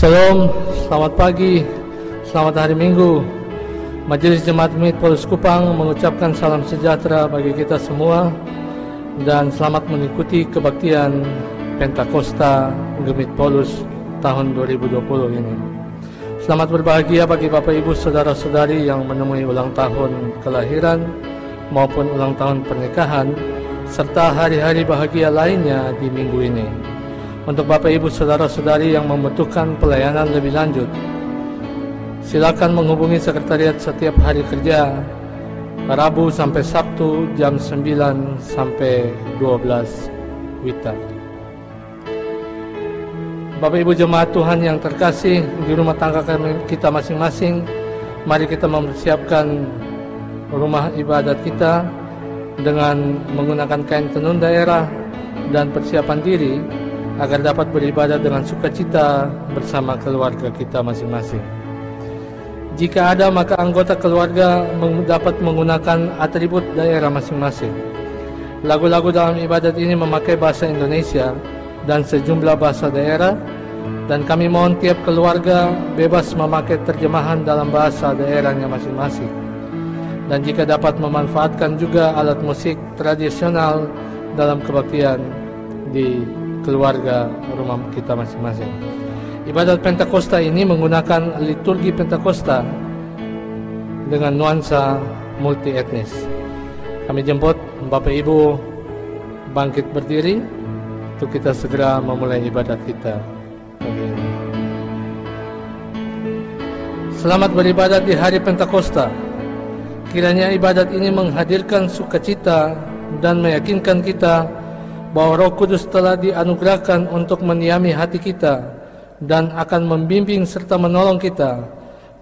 Shalom, selamat pagi, selamat hari Minggu. Majelis Jemaat Gemit Paulus Kupang mengucapkan salam sejahtera bagi kita semua dan selamat mengikuti kebaktian Pentakosta Gemit Paulus tahun 2020 ini. Selamat berbahagia bagi Bapak Ibu Saudara-saudari yang menemui ulang tahun kelahiran maupun ulang tahun pernikahan serta hari-hari bahagia lainnya di minggu ini. Untuk Bapak Ibu Saudara-saudari yang membutuhkan pelayanan lebih lanjut, silakan menghubungi sekretariat setiap hari kerja Rabu sampai Sabtu jam 9 sampai 12 WITA. Bapak Ibu jemaat Tuhan yang terkasih, di rumah tangga kita masing-masing, mari kita mempersiapkan rumah ibadat kita dengan menggunakan kain tenun daerah dan persiapan diri agar dapat beribadah dengan sukacita bersama keluarga kita masing-masing. Jika ada, maka anggota keluarga dapat menggunakan atribut daerah masing-masing. Lagu-lagu dalam ibadat ini memakai bahasa Indonesia dan sejumlah bahasa daerah, dan kami mohon tiap keluarga bebas memakai terjemahan dalam bahasa daerahnya masing-masing. Dan jika dapat memanfaatkan juga alat musik tradisional dalam kebaktian di keluarga rumah kita masing-masing. Ibadat Pentakosta ini menggunakan liturgi Pentakosta dengan nuansa multi etnis. Kami jemput Bapak Ibu bangkit berdiri untuk kita segera memulai ibadat kita pagi ini. Selamat beribadat di hari Pentakosta. Kiranya ibadat ini menghadirkan sukacita dan meyakinkan kita bahwa Roh Kudus telah dianugerahkan untuk mendiami hati kita dan akan membimbing serta menolong kita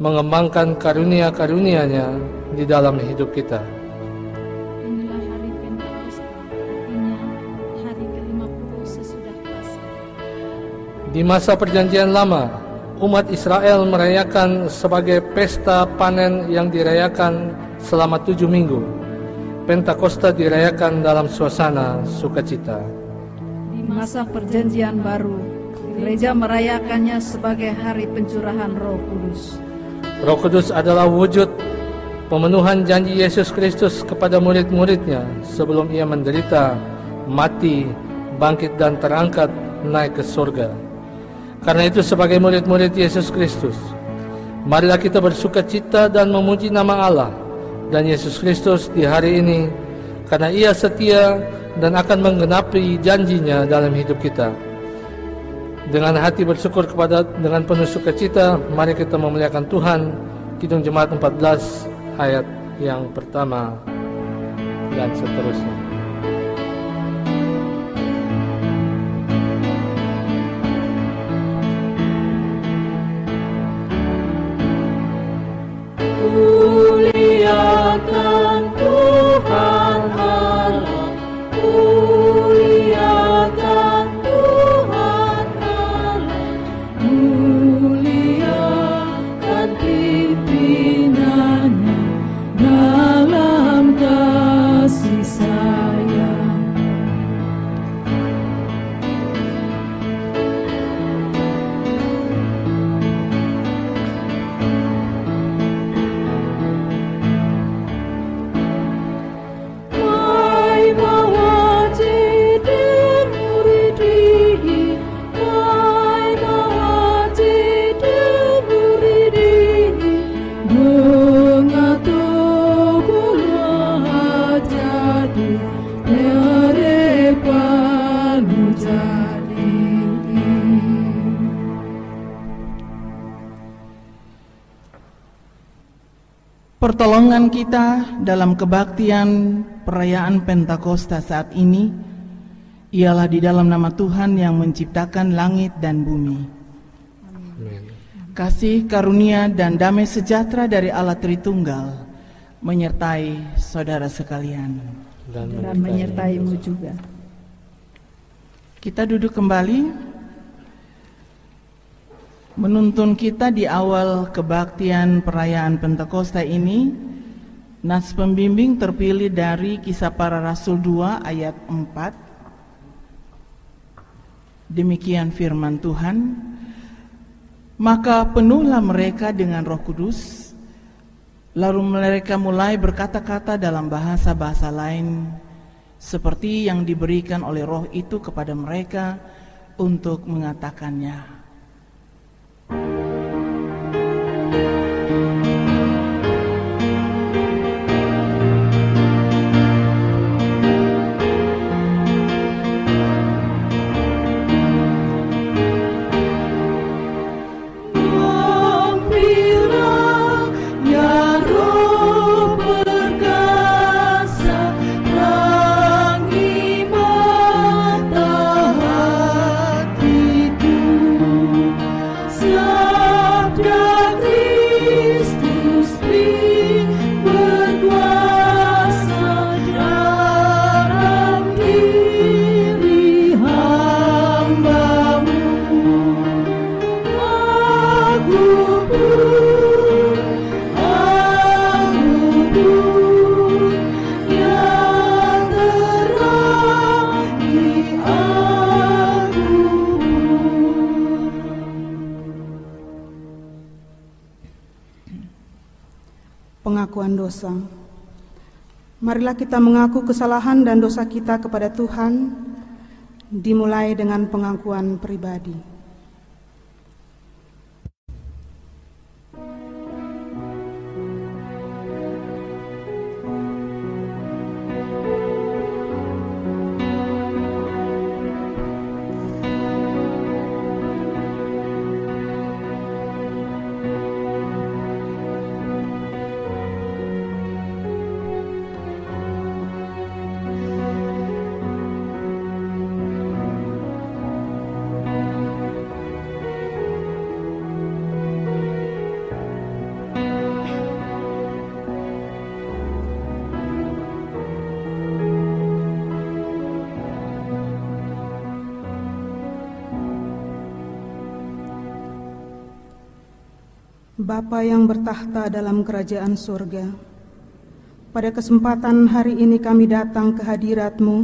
mengembangkan karunia-karunia-Nya di dalam hidup kita. Inilah hari Pentakosta, artinya hari ke-50 sesudah Paskah. Di masa Perjanjian Lama, umat Israel merayakan sebagai pesta panen yang dirayakan selama 7 minggu. Pentakosta dirayakan dalam suasana sukacita. Di masa Perjanjian Baru, gereja merayakannya sebagai hari pencurahan Roh Kudus. Roh Kudus adalah wujud pemenuhan janji Yesus Kristus kepada murid-muridnya sebelum Ia menderita, mati, bangkit dan terangkat naik ke surga. Karena itu sebagai murid-murid Yesus Kristus, marilah kita bersukacita dan memuji nama Allah dan Yesus Kristus di hari ini, karena Ia setia dan akan menggenapi janjinya dalam hidup kita. Dengan hati bersyukur dengan penuh sukacita, mari kita memuliakan Tuhan. Kidung Jemaat 14 ayat yang pertama dan seterusnya. Muliakan Tuhan Allah, muliakan Tuhan Allah, muliakan pimpinannya dalam kasih sayang. Pertolongan kita dalam kebaktian perayaan Pentakosta saat ini ialah di dalam nama Tuhan yang menciptakan langit dan bumi. Amin. Kasih, karunia, dan damai sejahtera dari Allah Tritunggal menyertai saudara sekalian. Dan menyertaimu juga. Kita duduk kembali. Menuntun kita di awal kebaktian perayaan Pentakosta ini, nas pembimbing terpilih dari Kisah Para Rasul 2 ayat 4. Demikian firman Tuhan. Maka penuhlah mereka dengan Roh Kudus, lalu mereka mulai berkata-kata dalam bahasa-bahasa lain, seperti yang diberikan oleh Roh itu kepada mereka untuk mengatakannya. Pengakuan dosa. Marilah kita mengaku kesalahan dan dosa kita kepada Tuhan, dimulai dengan pengakuan pribadi. Bapa yang bertahta dalam kerajaan surga, pada kesempatan hari ini kami datang ke hadirat-Mu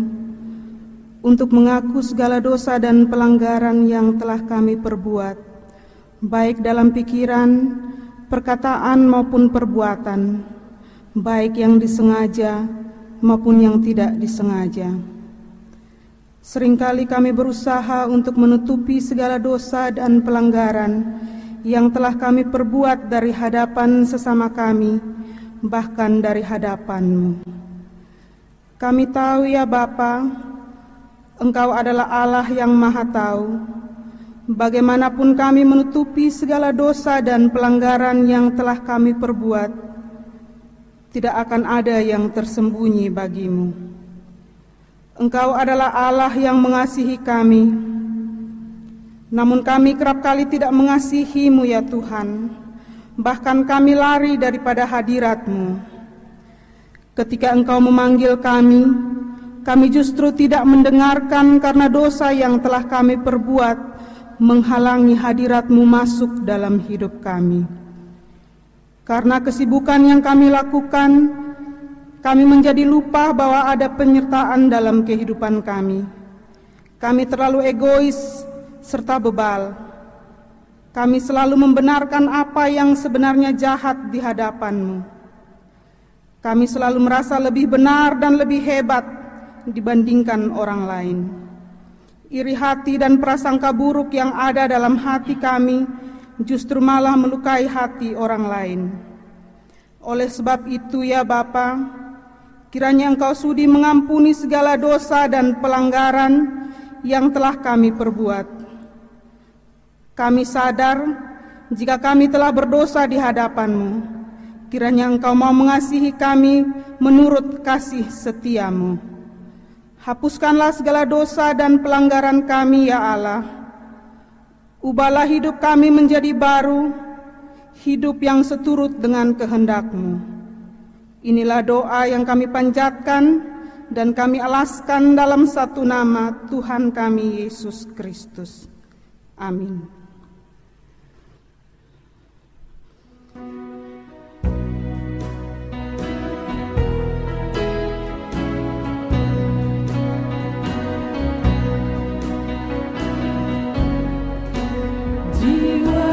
untuk mengaku segala dosa dan pelanggaran yang telah kami perbuat, baik dalam pikiran, perkataan maupun perbuatan, baik yang disengaja maupun yang tidak disengaja. Seringkali kami berusaha untuk menutupi segala dosa dan pelanggaran yang telah kami perbuat dari hadapan sesama kami, bahkan dari hadapan-Mu. Kami tahu ya Bapa, Engkau adalah Allah yang Maha Tahu. Bagaimanapun kami menutupi segala dosa dan pelanggaran yang telah kami perbuat, tidak akan ada yang tersembunyi bagi-Mu. Engkau adalah Allah yang mengasihi kami. Namun kami kerap kali tidak mengasihi-Mu ya Tuhan, bahkan kami lari daripada hadirat-Mu. Ketika Engkau memanggil kami justru tidak mendengarkan karena dosa yang telah kami perbuat menghalangi hadirat-Mu masuk dalam hidup kami. Karena kesibukan yang kami lakukan, kami menjadi lupa bahwa ada penyertaan dalam kehidupan kami. Kami terlalu egois serta bebal. Kami selalu membenarkan apa yang sebenarnya jahat di hadapan-Mu. Kami selalu merasa lebih benar dan lebih hebat dibandingkan orang lain. Iri hati dan prasangka buruk yang ada dalam hati kami justru malah melukai hati orang lain. Oleh sebab itu ya Bapa, kiranya Engkau sudi mengampuni segala dosa dan pelanggaran yang telah kami perbuat. Kami sadar jika kami telah berdosa di hadapan-Mu, kiranya Engkau mau mengasihi kami menurut kasih setia-Mu. Hapuskanlah segala dosa dan pelanggaran kami ya Allah. Ubahlah hidup kami menjadi baru, hidup yang seturut dengan kehendak-Mu. Inilah doa yang kami panjatkan dan kami alaskan dalam satu nama Tuhan kami Yesus Kristus. Amin. Jiwa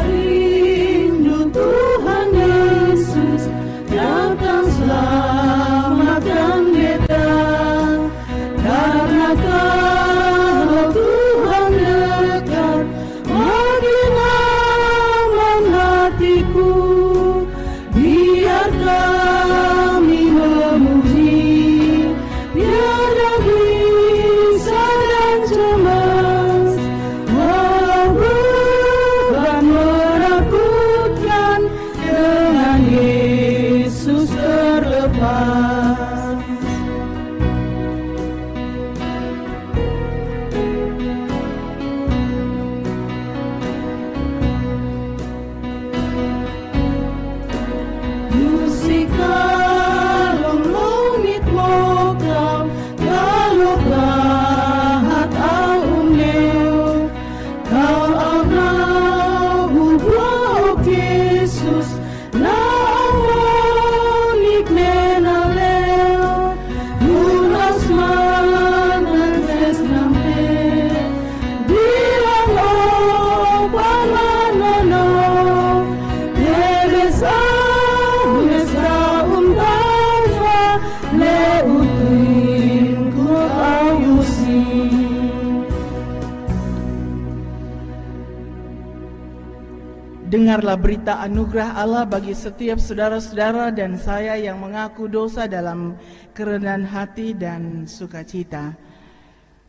Dengarlah berita anugerah Allah bagi setiap saudara-saudara dan saya yang mengaku dosa dalam kerendahan hati dan sukacita.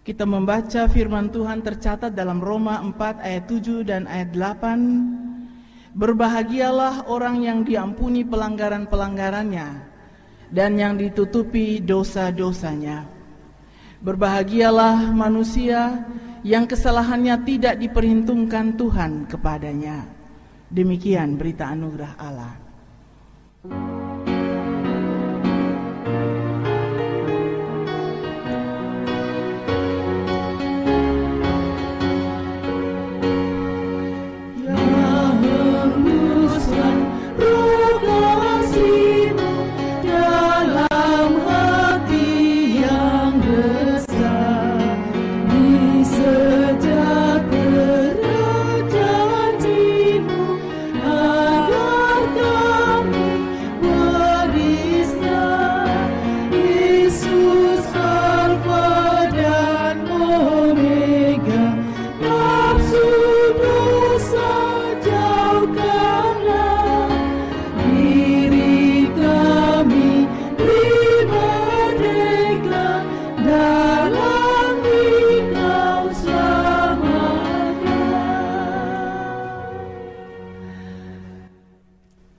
Kita membaca firman Tuhan tercatat dalam Roma 4 ayat 7 dan ayat 8. Berbahagialah orang yang diampuni pelanggaran-pelanggarannya dan yang ditutupi dosa-dosanya. Berbahagialah manusia yang kesalahannya tidak diperhitungkan Tuhan kepadanya. Demikian berita anugerah Allah.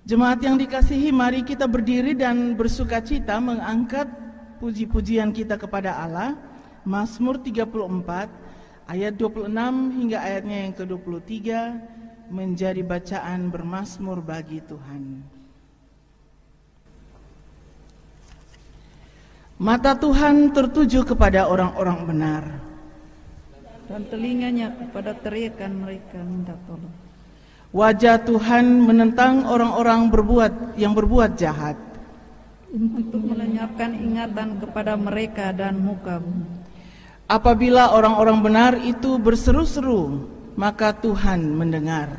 Jemaat yang dikasihi, mari kita berdiri dan bersukacita mengangkat puji-pujian kita kepada Allah. Mazmur 34 ayat 26 hingga ayatnya yang ke-23 menjadi bacaan bermazmur bagi Tuhan. Mata Tuhan tertuju kepada orang-orang benar, dan telinganya kepada teriakan mereka minta tolong. Wajah Tuhan menentang orang-orang yang berbuat jahat, untuk melenyapkan ingatan kepada mereka dan muka bumi. Apabila orang-orang benar itu berseru-seru, maka Tuhan mendengar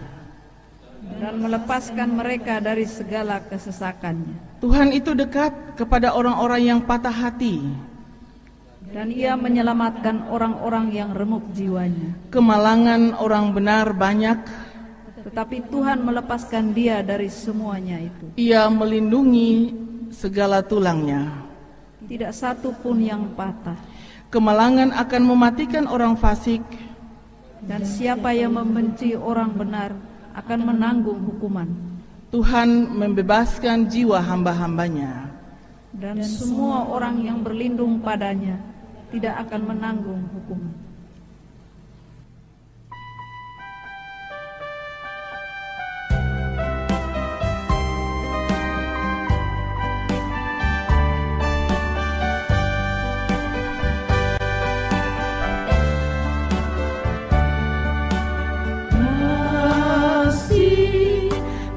dan melepaskan mereka dari segala kesesakannya. Tuhan itu dekat kepada orang-orang yang patah hati, dan Ia menyelamatkan orang-orang yang remuk jiwanya. Kemalangan orang benar banyak, tetapi Tuhan melepaskan dia dari semuanya itu. Ia melindungi segala tulangnya, tidak satu pun yang patah. Kemalangan akan mematikan orang fasik, dan siapa yang membenci orang benar akan menanggung hukuman. Tuhan membebaskan jiwa hamba-hambanya, dan semua orang yang berlindung padanya tidak akan menanggung hukuman.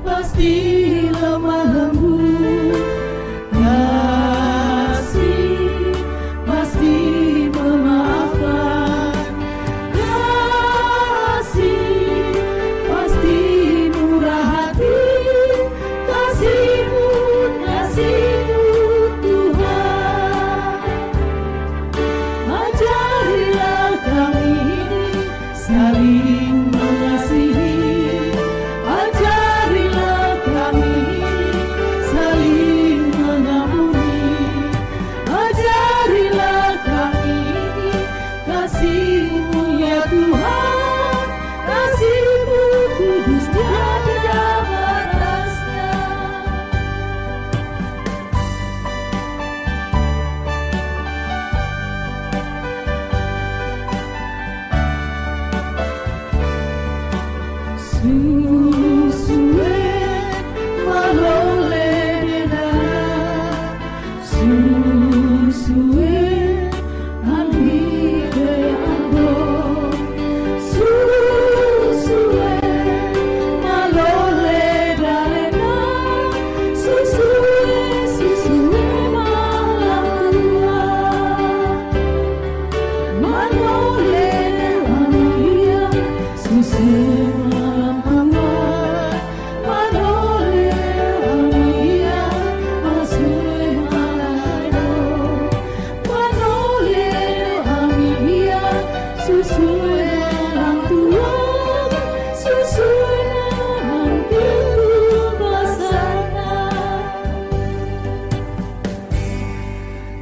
Pasti lemah lembut, kasih pasti memaafkan, kasih pasti murah hati, kasih-Mu Tuhan. Ajarilah kami ini saling mengasihi,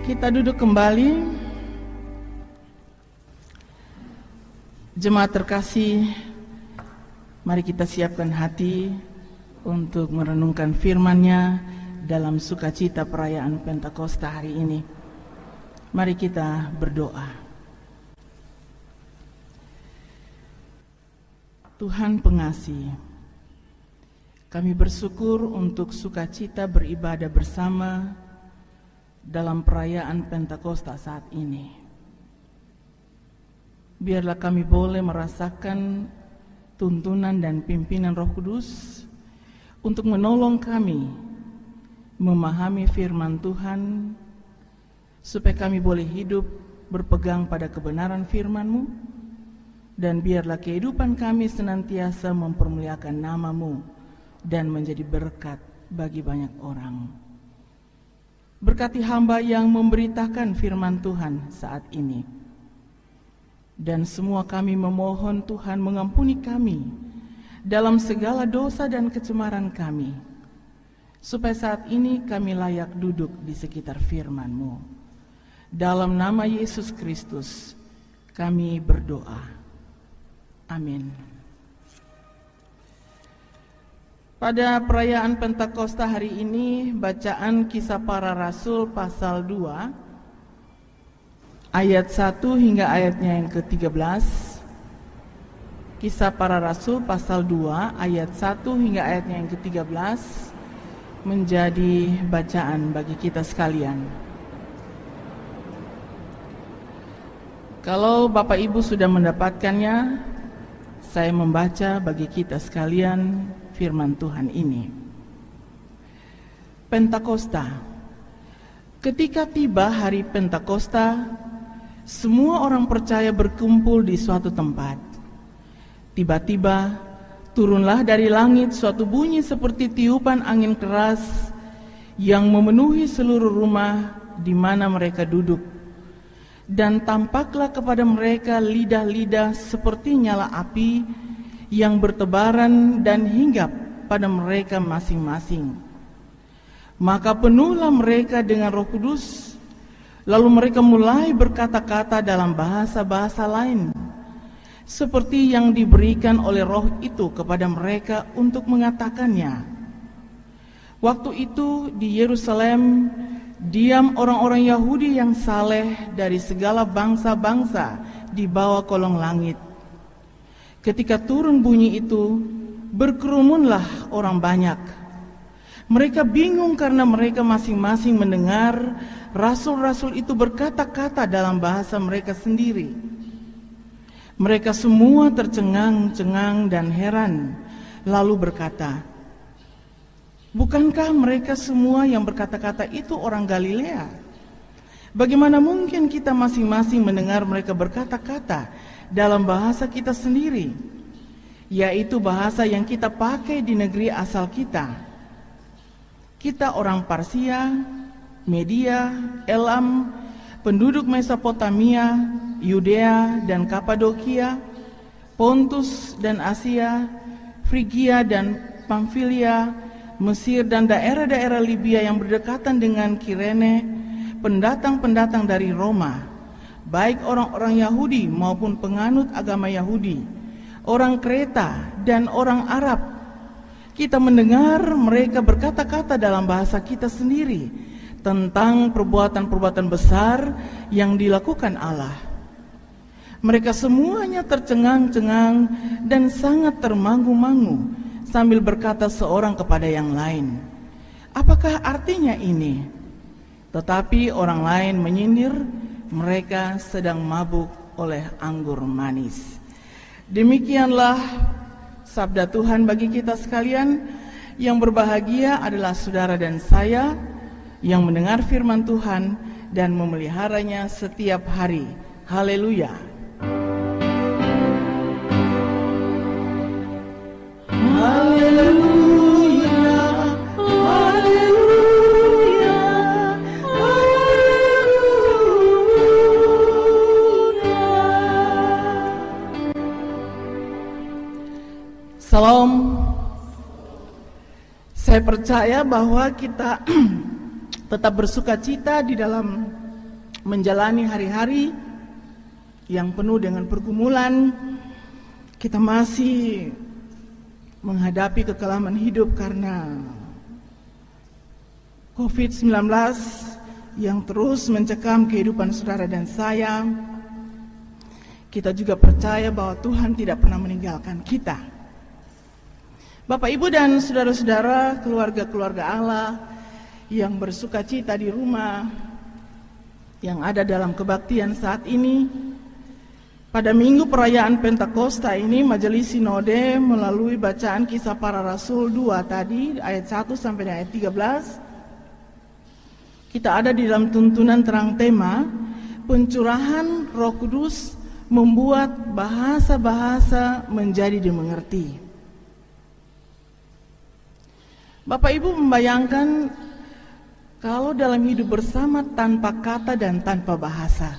Kita duduk kembali. Jemaat terkasih, mari kita siapkan hati untuk merenungkan firman-Nya dalam sukacita perayaan Pentakosta hari ini. Mari kita berdoa. Tuhan pengasih, kami bersyukur untuk sukacita beribadah bersama dalam perayaan Pentakosta saat ini. Biarlah kami boleh merasakan tuntunan dan pimpinan Roh Kudus untuk menolong kami memahami firman Tuhan, supaya kami boleh hidup berpegang pada kebenaran firman-Mu, dan biarlah kehidupan kami senantiasa mempermuliakan nama-Mu dan menjadi berkat bagi banyak orang. Berkati hamba yang memberitakan firman Tuhan saat ini. Dan semua kami memohon Tuhan mengampuni kami dalam segala dosa dan kecemaran kami, supaya saat ini kami layak duduk di sekitar firman-Mu. Dalam nama Yesus Kristus kami berdoa. Amin. Pada perayaan Pentakosta hari ini, bacaan Kisah Para Rasul pasal 2 ayat 1 hingga ayatnya yang ke-13. Kisah Para Rasul pasal 2 ayat 1 hingga ayatnya yang ke-13 menjadi bacaan bagi kita sekalian. Kalau Bapak Ibu sudah mendapatkannya, saya membaca bagi kita sekalian firman Tuhan ini. Pentakosta. Ketika tiba hari Pentakosta, semua orang percaya berkumpul di suatu tempat. Tiba-tiba turunlah dari langit suatu bunyi seperti tiupan angin keras yang memenuhi seluruh rumah di mana mereka duduk. Dan tampaklah kepada mereka lidah-lidah seperti nyala api yang bertebaran dan hinggap pada mereka masing-masing. Maka penuhlah mereka dengan Roh Kudus, lalu mereka mulai berkata-kata dalam bahasa-bahasa lain, seperti yang diberikan oleh Roh itu kepada mereka untuk mengatakannya. Waktu itu di Yerusalem diam orang-orang Yahudi yang saleh dari segala bangsa-bangsa di bawah kolong langit. Ketika turun bunyi itu, berkerumunlah orang banyak. Mereka bingung karena mereka masing-masing mendengar rasul-rasul itu berkata-kata dalam bahasa mereka sendiri. Mereka semua tercengang-cengang dan heran, lalu berkata, "Bukankah mereka semua yang berkata-kata itu orang Galilea? Bagaimana mungkin kita masing-masing mendengar mereka berkata-kata dalam bahasa kita sendiri, yaitu bahasa yang kita pakai di negeri asal kita? Kita orang Parsia, Media, Elam, penduduk Mesopotamia, Yudea dan Kapadokia, Pontus dan Asia, Frigia dan Pamfilia, Mesir dan daerah-daerah Libya yang berdekatan dengan Kirene, pendatang-pendatang dari Roma, baik orang-orang Yahudi maupun penganut agama Yahudi, orang Kreta dan orang Arab. Kita mendengar mereka berkata-kata dalam bahasa kita sendiri tentang perbuatan-perbuatan besar yang dilakukan Allah. Mereka semuanya tercengang-cengang dan sangat termangu-mangu sambil berkata seorang kepada yang lain, "Apakah artinya ini?" Tetapi orang lain menyindir, mereka sedang mabuk oleh anggur manis. Demikianlah sabda Tuhan bagi kita sekalian. Yang berbahagia adalah saudara dan saya yang mendengar firman Tuhan dan memeliharanya setiap hari. Haleluya. Haleluya, haleluya, haleluya. Salam. Saya percaya bahwa kita tetap bersukacita di dalam menjalani hari-hari yang penuh dengan pergumulan, kita masih menghadapi kekelaman hidup karena COVID-19 yang terus mencekam kehidupan saudara dan saya. Kita juga percaya bahwa Tuhan tidak pernah meninggalkan kita. Bapak, Ibu, dan saudara-saudara, keluarga-keluarga Allah yang bersuka cita di rumah, yang ada dalam kebaktian saat ini, pada minggu perayaan Pentakosta ini, Majelis Sinode melalui bacaan Kisah Para Rasul 2 tadi, ayat 1 sampai ayat 13, kita ada di dalam tuntunan terang tema, pencurahan Roh Kudus membuat bahasa-bahasa menjadi dimengerti. Bapak Ibu membayangkan kalau dalam hidup bersama tanpa kata dan tanpa bahasa,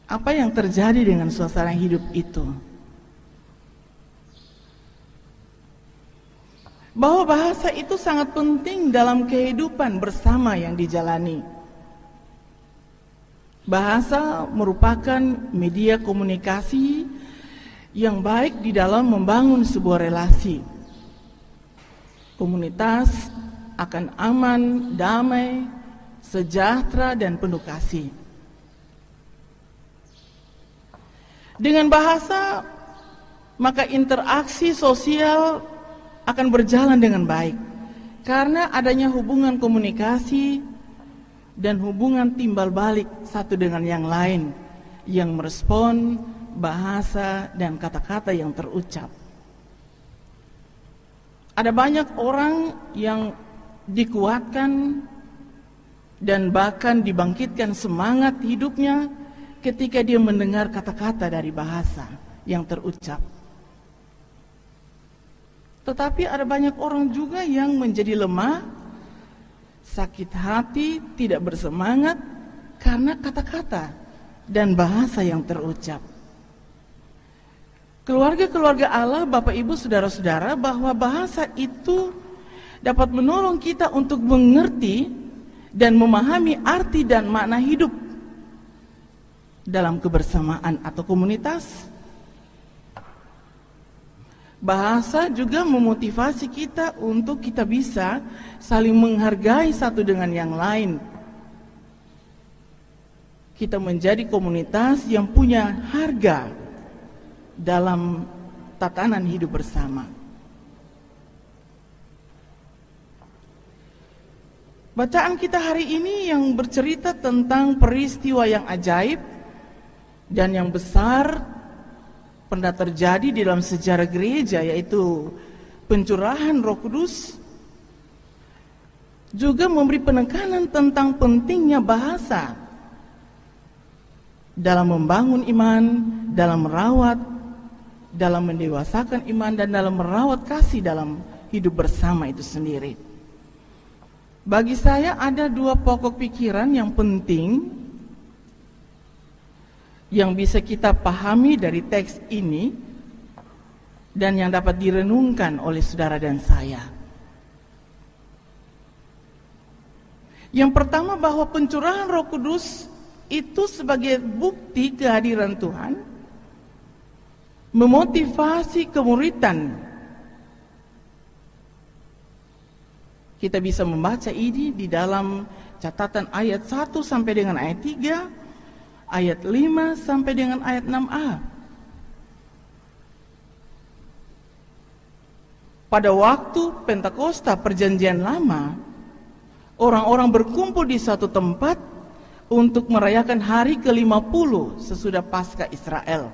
apa yang terjadi dengan suasana hidup itu? Bahwa bahasa itu sangat penting dalam kehidupan bersama yang dijalani. Bahasa merupakan media komunikasi yang baik di dalam membangun sebuah relasi. Komunitas akan aman, damai, sejahtera, dan penuh kasih. Dengan bahasa, maka interaksi sosial akan berjalan dengan baik, karena adanya hubungan komunikasi dan hubungan timbal balik satu dengan yang lain, yang merespon bahasa dan kata-kata yang terucap. Ada banyak orang yang dikuatkan dan bahkan dibangkitkan semangat hidupnya ketika dia mendengar kata-kata dari bahasa yang terucap. Tetapi ada banyak orang juga yang menjadi lemah, sakit hati, tidak bersemangat karena kata-kata dan bahasa yang terucap. Keluarga-keluarga Allah, Bapak Ibu, saudara-saudara, bahwa bahasa itu dapat menolong kita untuk mengerti dan memahami arti dan makna hidup dalam kebersamaan atau komunitas. Bahasa juga memotivasi kita untuk kita bisa saling menghargai satu dengan yang lain. Kita menjadi komunitas yang punya harga dalam tatanan hidup bersama. Bacaan kita hari ini yang bercerita tentang peristiwa yang ajaib dan yang besar pernah terjadi di dalam sejarah gereja, yaitu pencurahan Roh Kudus, juga memberi penekanan tentang pentingnya bahasa dalam membangun iman, dalam merawat, dalam mendewasakan iman, dan dalam merawat kasih dalam hidup bersama itu sendiri. Bagi saya ada dua pokok pikiran yang penting yang bisa kita pahami dari teks ini dan yang dapat direnungkan oleh saudara dan saya. Yang pertama, bahwa pencurahan Roh Kudus itu sebagai bukti kehadiran Tuhan memotivasi kemuridan. Kita bisa membaca ini di dalam catatan ayat 1 sampai dengan ayat 3, ayat 5 sampai dengan ayat 6a. Pada waktu Pentakosta Perjanjian Lama, orang-orang berkumpul di suatu tempat untuk merayakan hari ke-50 sesudah Paskah Israel.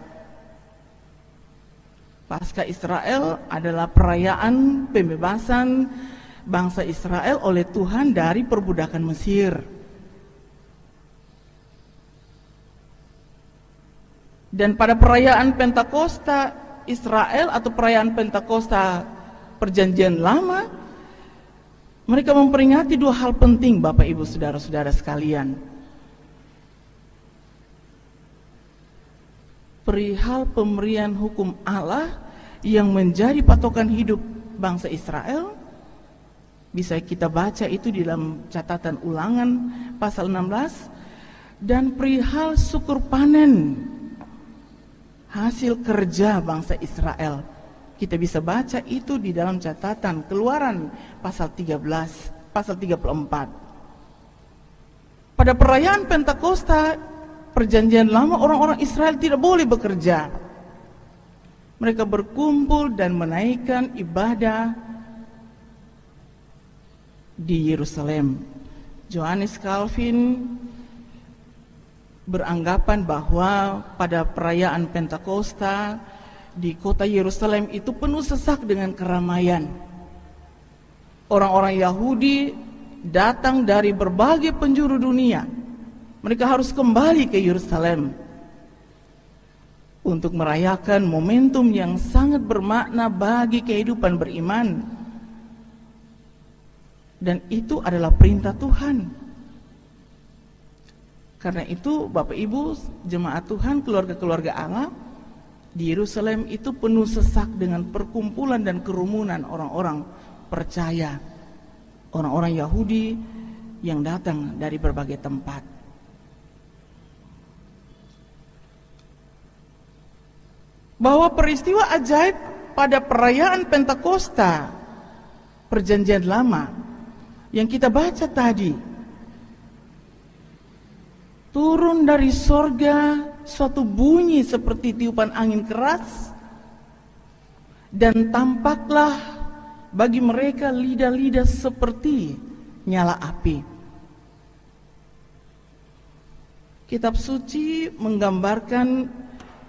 Paskah Israel adalah perayaan pembebasan bangsa Israel oleh Tuhan dari perbudakan Mesir. Dan pada perayaan Pentakosta Israel atau perayaan Pentakosta Perjanjian Lama, mereka memperingati dua hal penting, Bapak Ibu saudara-saudara sekalian. Perihal pemberian hukum Allah yang menjadi patokan hidup bangsa Israel. Bisa kita baca itu di dalam catatan Ulangan pasal 16. dan perihal syukur panen hasil kerja bangsa Israel. Kita bisa baca itu di dalam catatan Keluaran pasal 13, pasal 34. Pada perayaan Pentakosta, perjanjian lama, orang-orang Israel tidak boleh bekerja. Mereka berkumpul dan menaikkan ibadah di Yerusalem. Johannes Calvin beranggapan bahwa pada perayaan Pentakosta di kota Yerusalem itu penuh sesak dengan keramaian. Orang-orang Yahudi datang dari berbagai penjuru dunia. Mereka harus kembali ke Yerusalem untuk merayakan momentum yang sangat bermakna bagi kehidupan beriman. Dan itu adalah perintah Tuhan. Karena itu Bapak Ibu, jemaat Tuhan, keluarga-keluarga Allah, di Yerusalem itu penuh sesak dengan perkumpulan dan kerumunan orang-orang percaya, orang-orang Yahudi yang datang dari berbagai tempat. Bahwa peristiwa ajaib pada perayaan Pentakosta Perjanjian Lama yang kita baca tadi, turun dari sorga suatu bunyi seperti tiupan angin keras, dan tampaklah bagi mereka lidah-lidah seperti nyala api. Kitab suci menggambarkan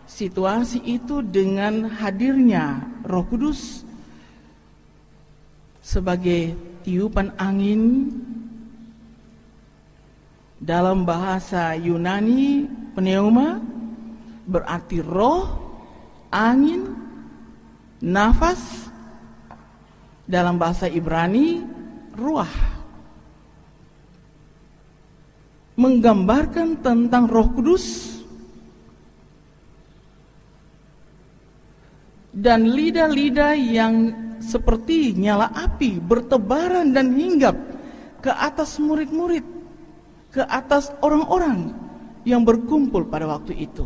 situasi itu dengan hadirnya Roh Kudus sebagai tiupan angin. Dalam bahasa Yunani, pneuma berarti roh, angin, nafas. Dalam bahasa Ibrani, ruah. Menggambarkan tentang Roh Kudus. Dan lidah-lidah yang seperti nyala api bertebaran dan hinggap ke atas murid-murid, ke atas orang-orang yang berkumpul pada waktu itu.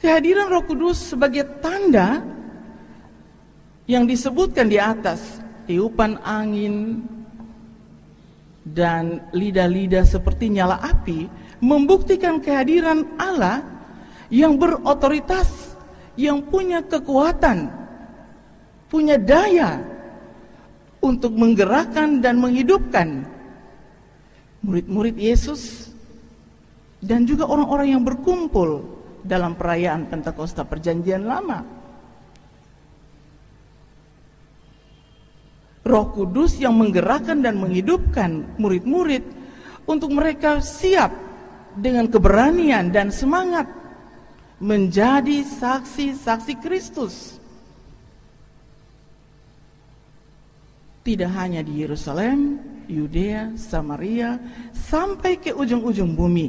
Kehadiran Roh Kudus sebagai tanda yang disebutkan di atas, tiupan angin dan lidah-lidah seperti nyala api, membuktikan kehadiran Allah yang berotoritas, yang punya kekuatan, punya daya untuk menggerakkan dan menghidupkan murid-murid Yesus dan juga orang-orang yang berkumpul dalam perayaan Pentakosta Perjanjian Lama. Roh Kudus yang menggerakkan dan menghidupkan murid-murid untuk mereka siap dengan keberanian dan semangat menjadi saksi-saksi Kristus. Tidak hanya di Yerusalem, Yudea, Samaria, sampai ke ujung-ujung bumi.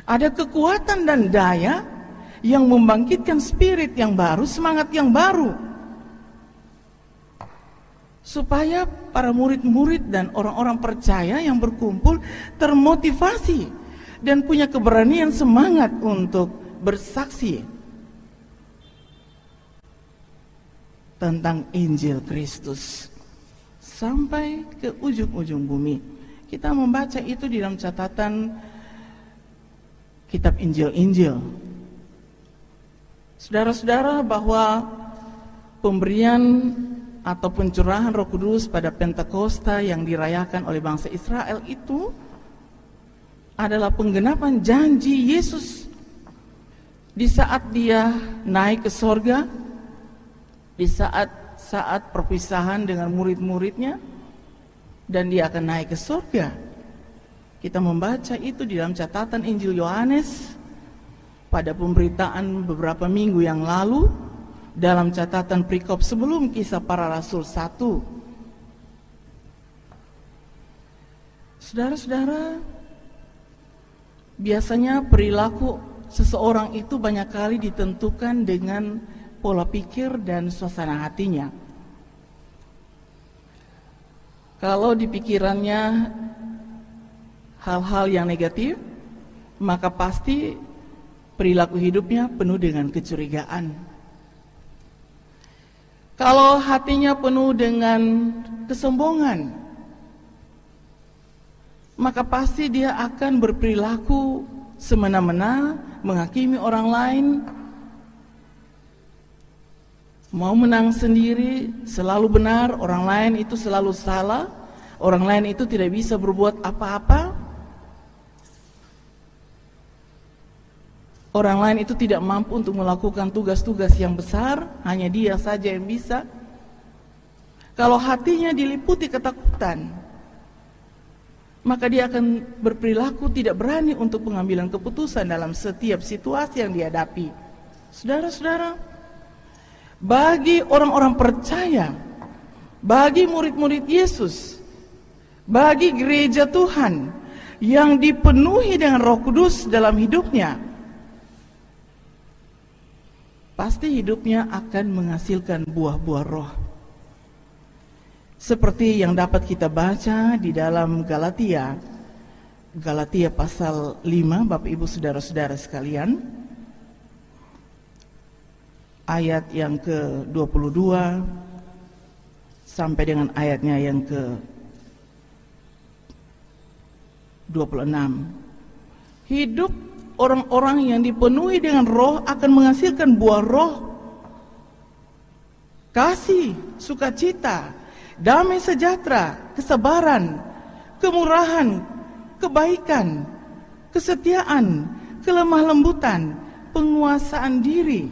Ada kekuatan dan daya yang membangkitkan spirit yang baru, semangat yang baru, supaya para murid-murid dan orang-orang percaya yang berkumpul termotivasi dan punya keberanian semangat untuk bersaksi tentang Injil Kristus sampai ke ujung-ujung bumi. Kita membaca itu di dalam catatan kitab Injil-Injil. Saudara-saudara, bahwa pemberian atau pencurahan Roh Kudus pada Pentakosta yang dirayakan oleh bangsa Israel itu adalah penggenapan janji Yesus di saat dia naik ke sorga, di saat perpisahan dengan murid-muridnya, dan dia akan naik ke sorga. Kita membaca itu di dalam catatan Injil Yohanes pada pemberitaan beberapa minggu yang lalu, dalam catatan perikop sebelum Kisah Para Rasul 1. Saudara-saudara, biasanya perilaku seseorang itu banyak kali ditentukan dengan pola pikir dan suasana hatinya. Kalau di pikirannya hal-hal yang negatif, maka pasti perilaku hidupnya penuh dengan kecurigaan. Kalau hatinya penuh dengan kesombongan, maka pasti dia akan berperilaku semena-mena, menghakimi orang lain, mau menang sendiri, selalu benar, orang lain itu selalu salah, orang lain itu tidak bisa berbuat apa-apa, orang lain itu tidak mampu untuk melakukan tugas-tugas yang besar, hanya dia saja yang bisa. Kalau hatinya diliputi ketakutan, maka dia akan berperilaku tidak berani untuk pengambilan keputusan dalam setiap situasi yang dihadapi. Saudara-saudara, bagi orang-orang percaya, bagi murid-murid Yesus, bagi gereja Tuhan yang dipenuhi dengan Roh Kudus dalam hidupnya, pasti hidupnya akan menghasilkan buah-buah roh. Seperti yang dapat kita baca di dalam Galatia pasal 5, Bapak Ibu Saudara-saudara sekalian, ayat yang ke-22 sampai dengan ayatnya yang ke-26. Hidup orang-orang yang dipenuhi dengan roh akan menghasilkan buah roh: kasih, sukacita, damai sejahtera, kesabaran, kemurahan, kebaikan, kesetiaan, kelemah lembutan, penguasaan diri.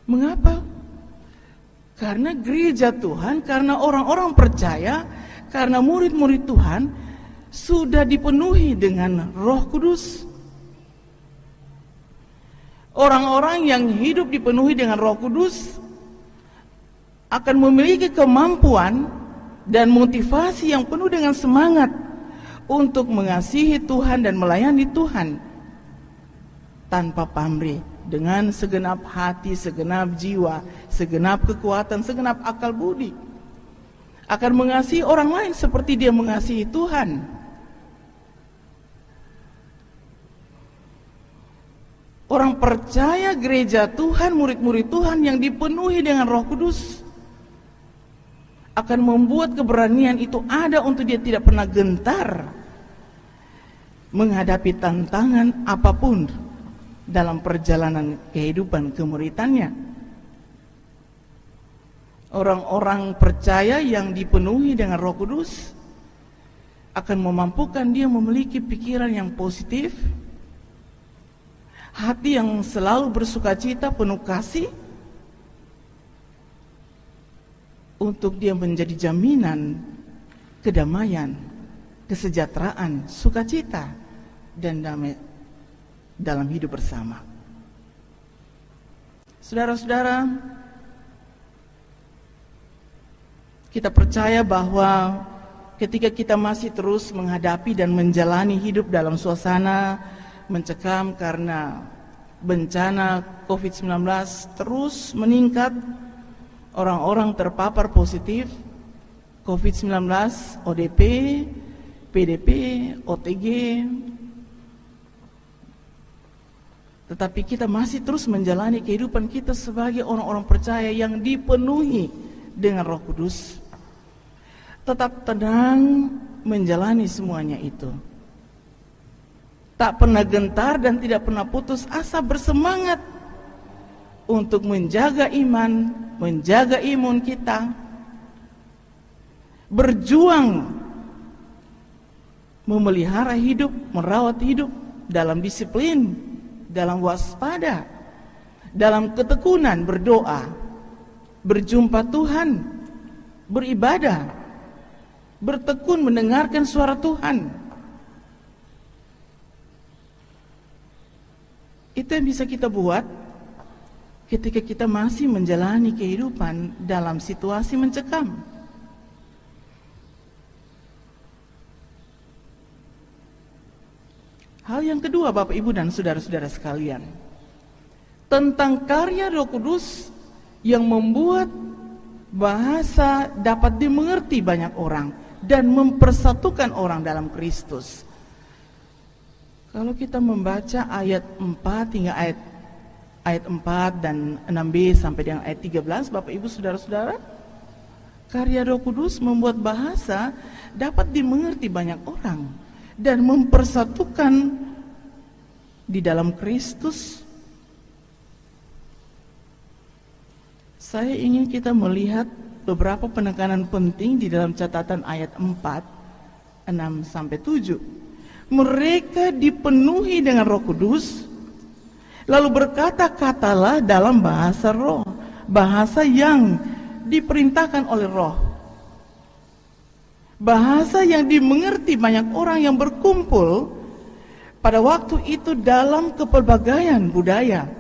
Mengapa? Karena gereja Tuhan, karena orang-orang percaya, karena murid-murid Tuhan sudah dipenuhi dengan Roh Kudus. Orang-orang yang hidup dipenuhi dengan Roh Kudus akan memiliki kemampuan dan motivasi yang penuh dengan semangat untuk mengasihi Tuhan dan melayani Tuhan tanpa pamrih, dengan segenap hati, segenap jiwa, segenap kekuatan, segenap akal budi. Akan mengasihi orang lain seperti dia mengasihi Tuhan. Orang percaya gereja Tuhan, murid-murid Tuhan yang dipenuhi dengan Roh Kudus akan membuat keberanian itu ada untuk dia tidak pernah gentar menghadapi tantangan apapun dalam perjalanan kehidupan kemuridannya. Orang-orang percaya yang dipenuhi dengan Roh Kudus akan memampukan dia memiliki pikiran yang positif, hati yang selalu bersukacita, penuh kasih, untuk dia menjadi jaminan kedamaian, kesejahteraan, sukacita, dan damai dalam hidup bersama. Saudara-saudara, kita percaya bahwa ketika kita masih terus menghadapi dan menjalani hidup dalam suasana mencekam karena bencana COVID-19 terus meningkat, orang-orang terpapar positif COVID-19, ODP, PDP, OTG, tetapi kita masih terus menjalani kehidupan kita sebagai orang-orang percaya yang dipenuhi dengan Roh Kudus. Tetap tenang menjalani semuanya itu. Tak pernah gentar dan tidak pernah putus asa, bersemangat untuk menjaga iman, menjaga imun kita, berjuang memelihara hidup, merawat hidup dalam disiplin, dalam waspada, dalam ketekunan berdoa, berjumpa Tuhan, beribadah, bertekun mendengarkan suara Tuhan. Itu yang bisa kita buat ketika kita masih menjalani kehidupan dalam situasi mencekam. Hal yang kedua, Bapak Ibu dan saudara-saudara sekalian, tentang karya Roh Kudus yang membuat bahasa dapat dimengerti banyak orang, dan mempersatukan orang dalam Kristus. Kalau kita membaca ayat 4 hingga ayat 4 dan 6b sampai dengan ayat 13, Bapak Ibu Saudara-saudara, karya Roh Kudus membuat bahasa dapat dimengerti banyak orang dan mempersatukan di dalam Kristus. Saya ingin kita melihat beberapa penekanan penting di dalam catatan ayat 4, 6 sampai 7. Mereka dipenuhi dengan Roh Kudus, lalu berkata-katalah dalam bahasa roh, bahasa yang diperintahkan oleh Roh, bahasa yang dimengerti banyak orang yang berkumpul pada waktu itu dalam kepelbagaian budaya.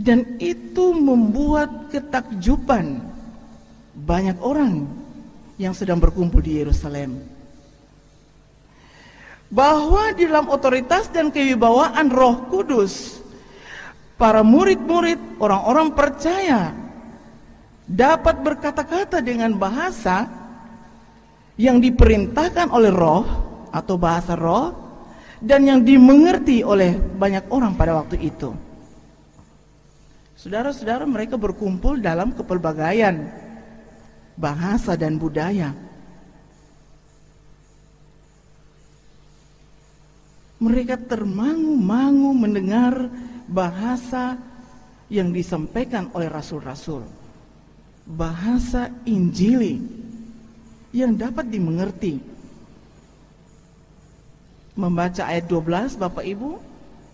Dan itu membuat ketakjuban banyak orang yang sedang berkumpul di Yerusalem, bahwa di dalam otoritas dan kewibawaan Roh Kudus, para murid-murid, orang-orang percaya dapat berkata-kata dengan bahasa yang diperintahkan oleh Roh atau bahasa Roh, dan yang dimengerti oleh banyak orang pada waktu itu. Saudara-saudara, mereka berkumpul dalam kepelbagaian bahasa dan budaya. Mereka termangu-mangu mendengar bahasa yang disampaikan oleh rasul-rasul, bahasa Injili yang dapat dimengerti. Membaca ayat 12, Bapak Ibu,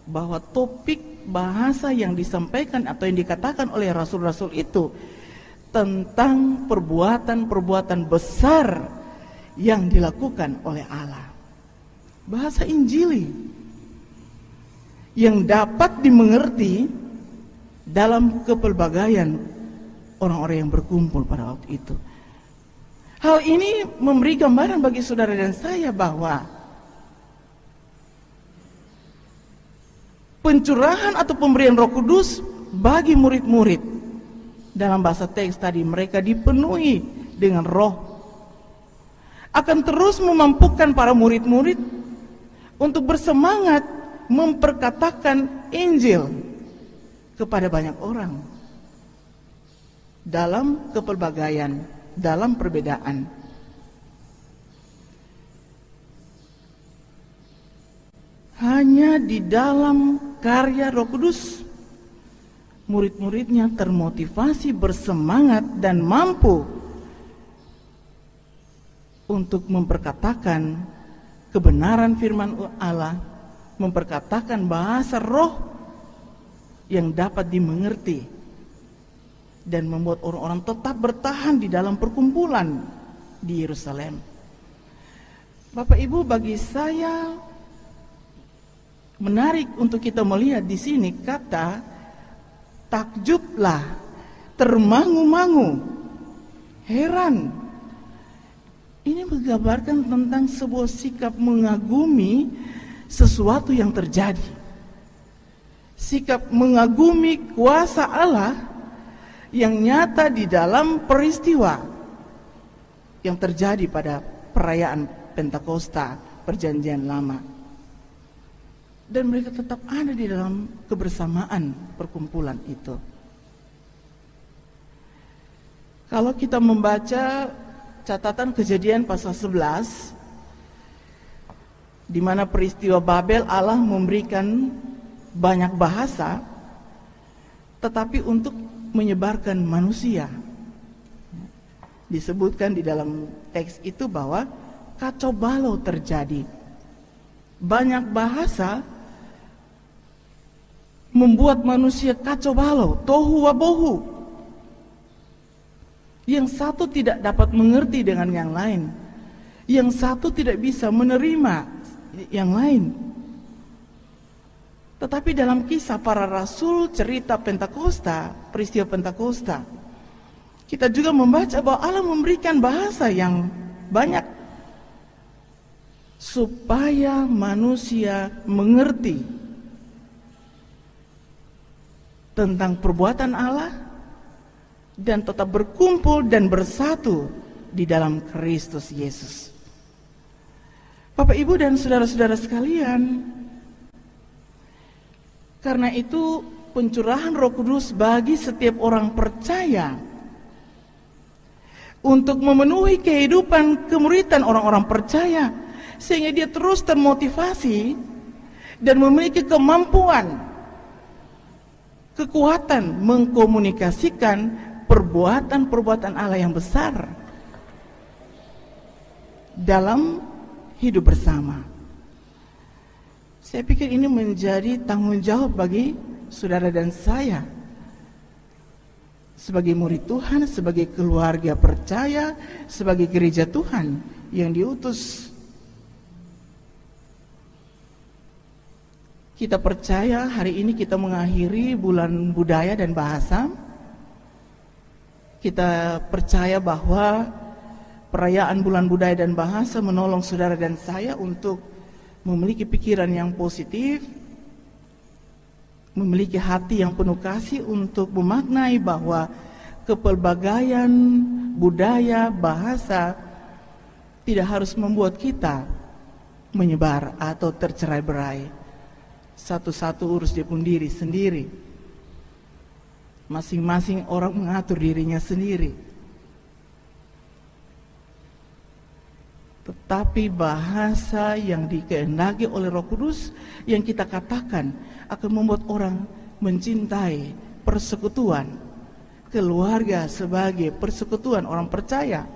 bahwa topik bahasa yang disampaikan atau yang dikatakan oleh rasul-rasul itu tentang perbuatan-perbuatan besar yang dilakukan oleh Allah. Bahasa Injili yang dapat dimengerti dalam kepelbagaian orang-orang yang berkumpul pada waktu itu. Hal ini memberi gambaran bagi saudara dan saya bahwa pencurahan atau pemberian Roh Kudus bagi murid-murid, dalam bahasa teks tadi, mereka dipenuhi dengan Roh, akan terus memampukan para murid-murid untuk bersemangat memperkatakan Injil kepada banyak orang dalam kepelbagaian, dalam perbedaan. Hanya di dalam karya Roh Kudus, murid-muridnya termotivasi, bersemangat, dan mampu untuk memperkatakan kebenaran firman Allah, memperkatakan bahasa roh yang dapat dimengerti, dan membuat orang-orang tetap bertahan di dalam perkumpulan di Yerusalem. Bapak Ibu, bagi saya menarik untuk kita melihat di sini kata takjublah, termangu-mangu, heran. Ini menggambarkan tentang sebuah sikap mengagumi sesuatu yang terjadi. Sikap mengagumi kuasa Allah yang nyata di dalam peristiwa yang terjadi pada perayaan Pentakosta, Perjanjian Lama. Dan mereka tetap ada di dalam kebersamaan perkumpulan itu. Kalau kita membaca catatan Kejadian pasal 11, di mana peristiwa Babel, Allah memberikan banyak bahasa, tetapi untuk menyebarkan manusia. Disebutkan di dalam teks itu bahwa kacau balau terjadi. Banyak bahasa membuat manusia kacau balau, tohu wabohu. Yang satu tidak dapat mengerti dengan yang lain, yang satu tidak bisa menerima yang lain. Tetapi dalam kisah para rasul, cerita Pentakosta, peristiwa Pentakosta, kita juga membaca bahwa Allah memberikan bahasa yang banyak supaya manusia mengerti tentang perbuatan Allah dan tetap berkumpul dan bersatu di dalam Kristus Yesus. Bapak, Ibu, dan saudara-saudara sekalian, karena itu pencurahan Roh Kudus bagi setiap orang percaya untuk memenuhi kehidupan kemuritan orang-orang percaya, sehingga dia terus termotivasi dan memiliki kemampuan, kekuatan mengkomunikasikan perbuatan-perbuatan Allah yang besar dalam hidup bersama. Saya pikir ini menjadi tanggung jawab bagi saudara dan saya sebagai murid Tuhan, sebagai keluarga percaya, sebagai gereja Tuhan yang diutus. Kita percaya hari ini kita mengakhiri bulan budaya dan bahasa. Kita percaya bahwa perayaan bulan budaya dan bahasa menolong saudara dan saya untuk memiliki pikiran yang positif, memiliki hati yang penuh kasih untuk memaknai bahwa kepelbagaian budaya, bahasa tidak harus membuat kita menyebar atau tercerai-berai. Satu-satu urus dia pun diri sendiri. Masing-masing orang mengatur dirinya sendiri. Tetapi bahasa yang dikehendaki oleh Roh Kudus yang kita katakan akan membuat orang mencintai persekutuan keluarga sebagai persekutuan orang percaya.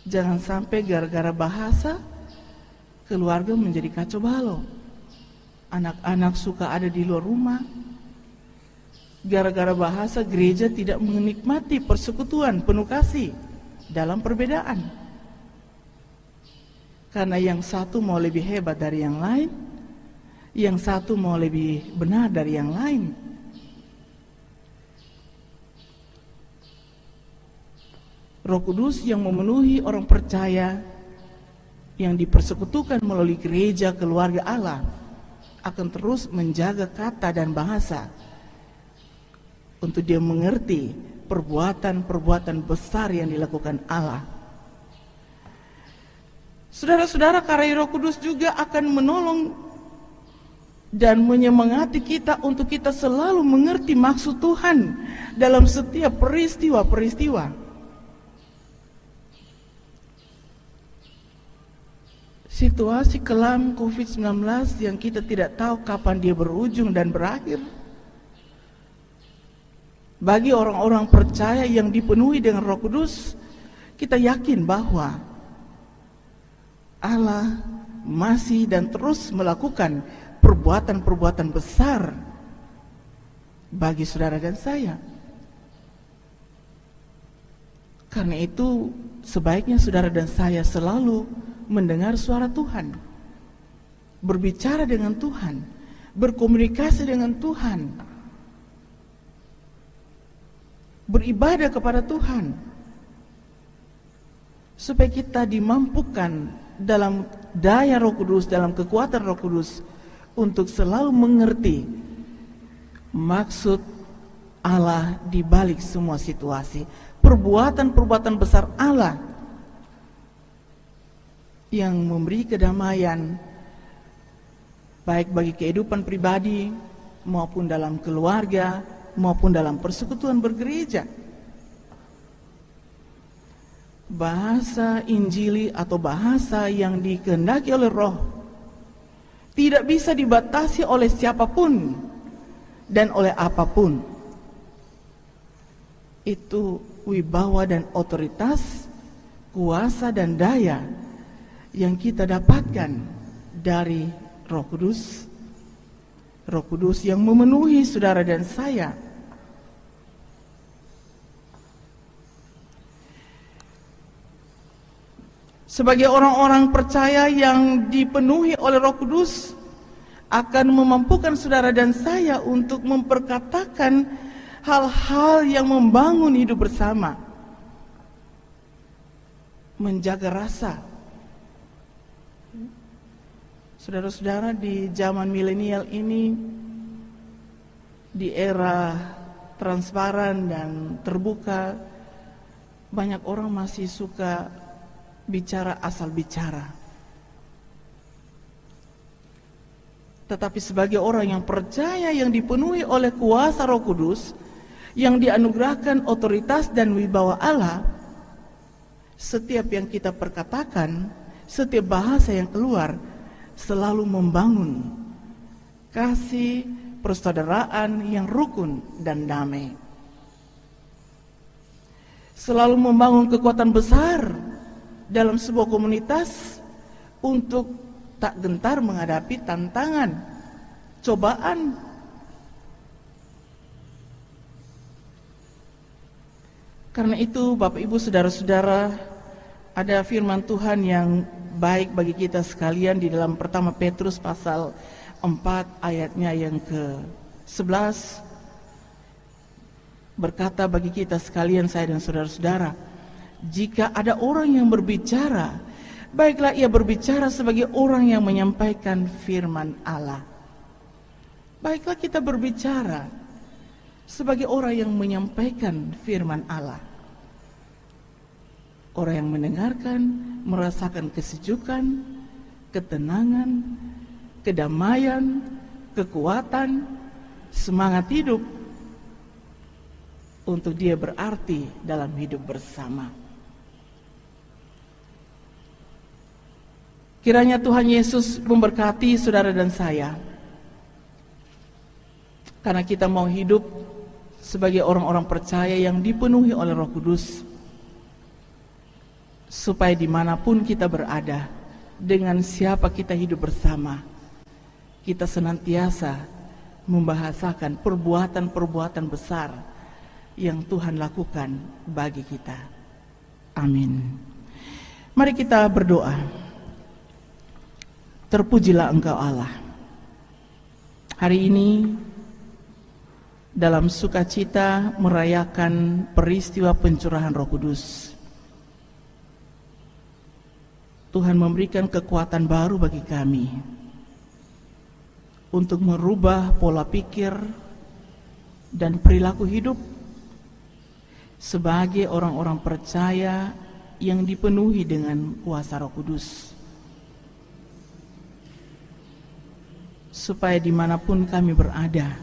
Jangan sampai gara-gara bahasa keluarga menjadi kacau balau. Anak-anak suka ada di luar rumah. Gara-gara bahasa gereja tidak menikmati persekutuan penuh kasih dalam perbedaan. Karena yang satu mau lebih hebat dari yang lain, yang satu mau lebih benar dari yang lain. Roh Kudus yang memenuhi orang percaya yang dipersekutukan melalui gereja keluarga Allah akan terus menjaga kata dan bahasa untuk dia mengerti perbuatan-perbuatan besar yang dilakukan Allah. Saudara-saudara, karya Roh Kudus juga akan menolong dan menyemangati kita untuk kita selalu mengerti maksud Tuhan dalam setiap peristiwa-peristiwa. Situasi kelam COVID-19 yang kita tidak tahu kapan dia berujung dan berakhir. Bagi orang-orang percaya yang dipenuhi dengan Roh Kudus, kita yakin bahwa Allah masih dan terus melakukan perbuatan-perbuatan besar bagi saudara dan saya. Karena itu, sebaiknya saudara dan saya selalu mendengar suara Tuhan, berbicara dengan Tuhan, berkomunikasi dengan Tuhan, beribadah kepada Tuhan, supaya kita dimampukan dalam daya Roh Kudus, dalam kekuatan Roh Kudus untuk selalu mengerti maksud Allah di balik semua situasi, perbuatan-perbuatan besar Allah yang memberi kedamaian baik bagi kehidupan pribadi maupun dalam keluarga maupun dalam persekutuan bergereja. Bahasa Injili atau bahasa yang dikehendaki oleh Roh tidak bisa dibatasi oleh siapapun dan oleh apapun. Itu wibawa dan otoritas, kuasa dan daya yang kita dapatkan dari Roh Kudus. Roh Kudus yang memenuhi saudara dan saya. Sebagai orang-orang percaya yang dipenuhi oleh Roh Kudus akan memampukan saudara dan saya untuk memperkatakan hal-hal yang membangun hidup bersama, menjaga rasa. Saudara-saudara, di zaman milenial ini, di era transparan dan terbuka, banyak orang masih suka bicara asal bicara. Tetapi sebagai orang yang percaya, yang dipenuhi oleh kuasa Roh Kudus, yang dianugerahkan otoritas dan wibawa Allah, setiap yang kita perkatakan, setiap bahasa yang keluar selalu membangun kasih persaudaraan yang rukun dan damai. Selalu membangun kekuatan besar dalam sebuah komunitas untuk tak gentar menghadapi tantangan, cobaan. Karena itu Bapak Ibu Saudara-saudara, ada firman Tuhan yang baik bagi kita sekalian di dalam 1 Petrus pasal 4 ayatnya yang ke-11, berkata bagi kita sekalian, saya dan saudara-saudara, jika ada orang yang berbicara, baiklah ia berbicara sebagai orang yang menyampaikan firman Allah. Baiklah kita berbicara sebagai orang yang menyampaikan firman Allah. Orang yang mendengarkan merasakan kesejukan, ketenangan, kedamaian, kekuatan, semangat hidup untuk dia berarti dalam hidup bersama. Kiranya Tuhan Yesus memberkati saudara dan saya, karena kita mau hidup sebagai orang-orang percaya yang dipenuhi oleh Roh Kudus, supaya dimanapun kita berada, dengan siapa kita hidup bersama, kita senantiasa membahasakan perbuatan-perbuatan besar yang Tuhan lakukan bagi kita. Amin. Mari kita berdoa. Terpujilah Engkau Allah. Hari ini dalam sukacita merayakan peristiwa pencurahan Roh Kudus, Tuhan memberikan kekuatan baru bagi kami untuk merubah pola pikir dan perilaku hidup sebagai orang-orang percaya yang dipenuhi dengan kuasa Roh Kudus, supaya dimanapun kami berada,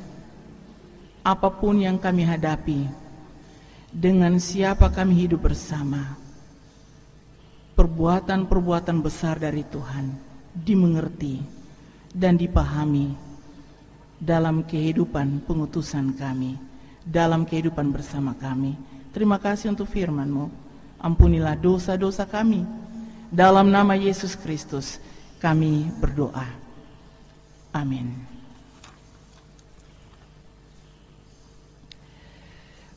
apapun yang kami hadapi, dengan siapa kami hidup bersama, perbuatan-perbuatan besar dari Tuhan dimengerti dan dipahami dalam kehidupan pengutusan kami, dalam kehidupan bersama kami. Terima kasih untuk firman-Mu. Ampunilah dosa-dosa kami. Dalam nama Yesus Kristus kami berdoa. Amin.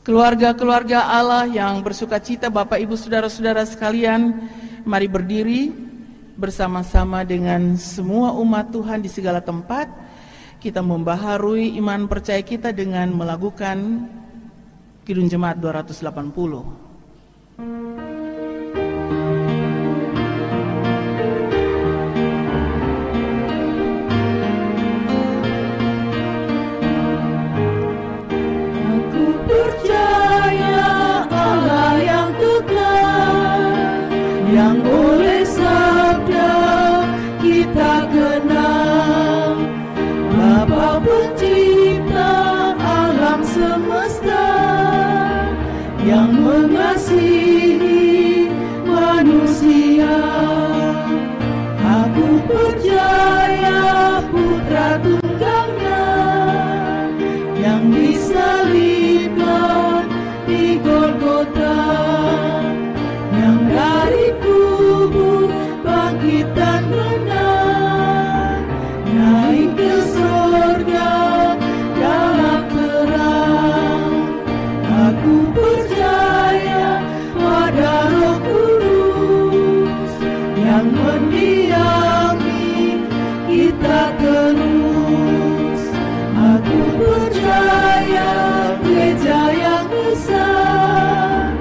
Keluarga-keluarga Allah yang bersukacita, Bapak Ibu Saudara-saudara sekalian, mari berdiri bersama-sama dengan semua umat Tuhan di segala tempat. Kita membaharui iman percaya kita dengan melakukan Kidung Jemaat 280. Yang oleh sabda kita kenal, Bapa pencipta alam semesta, yang mengasihi manusia. Aku percaya Putra Tunggalnya yang disalibkan di Golgota, yang dari kubur bangkit dan menang, naik ke surga dalam terang. Aku percaya pada Roh Kudus yang mendiami kita terus. Aku percaya gereja yang besar,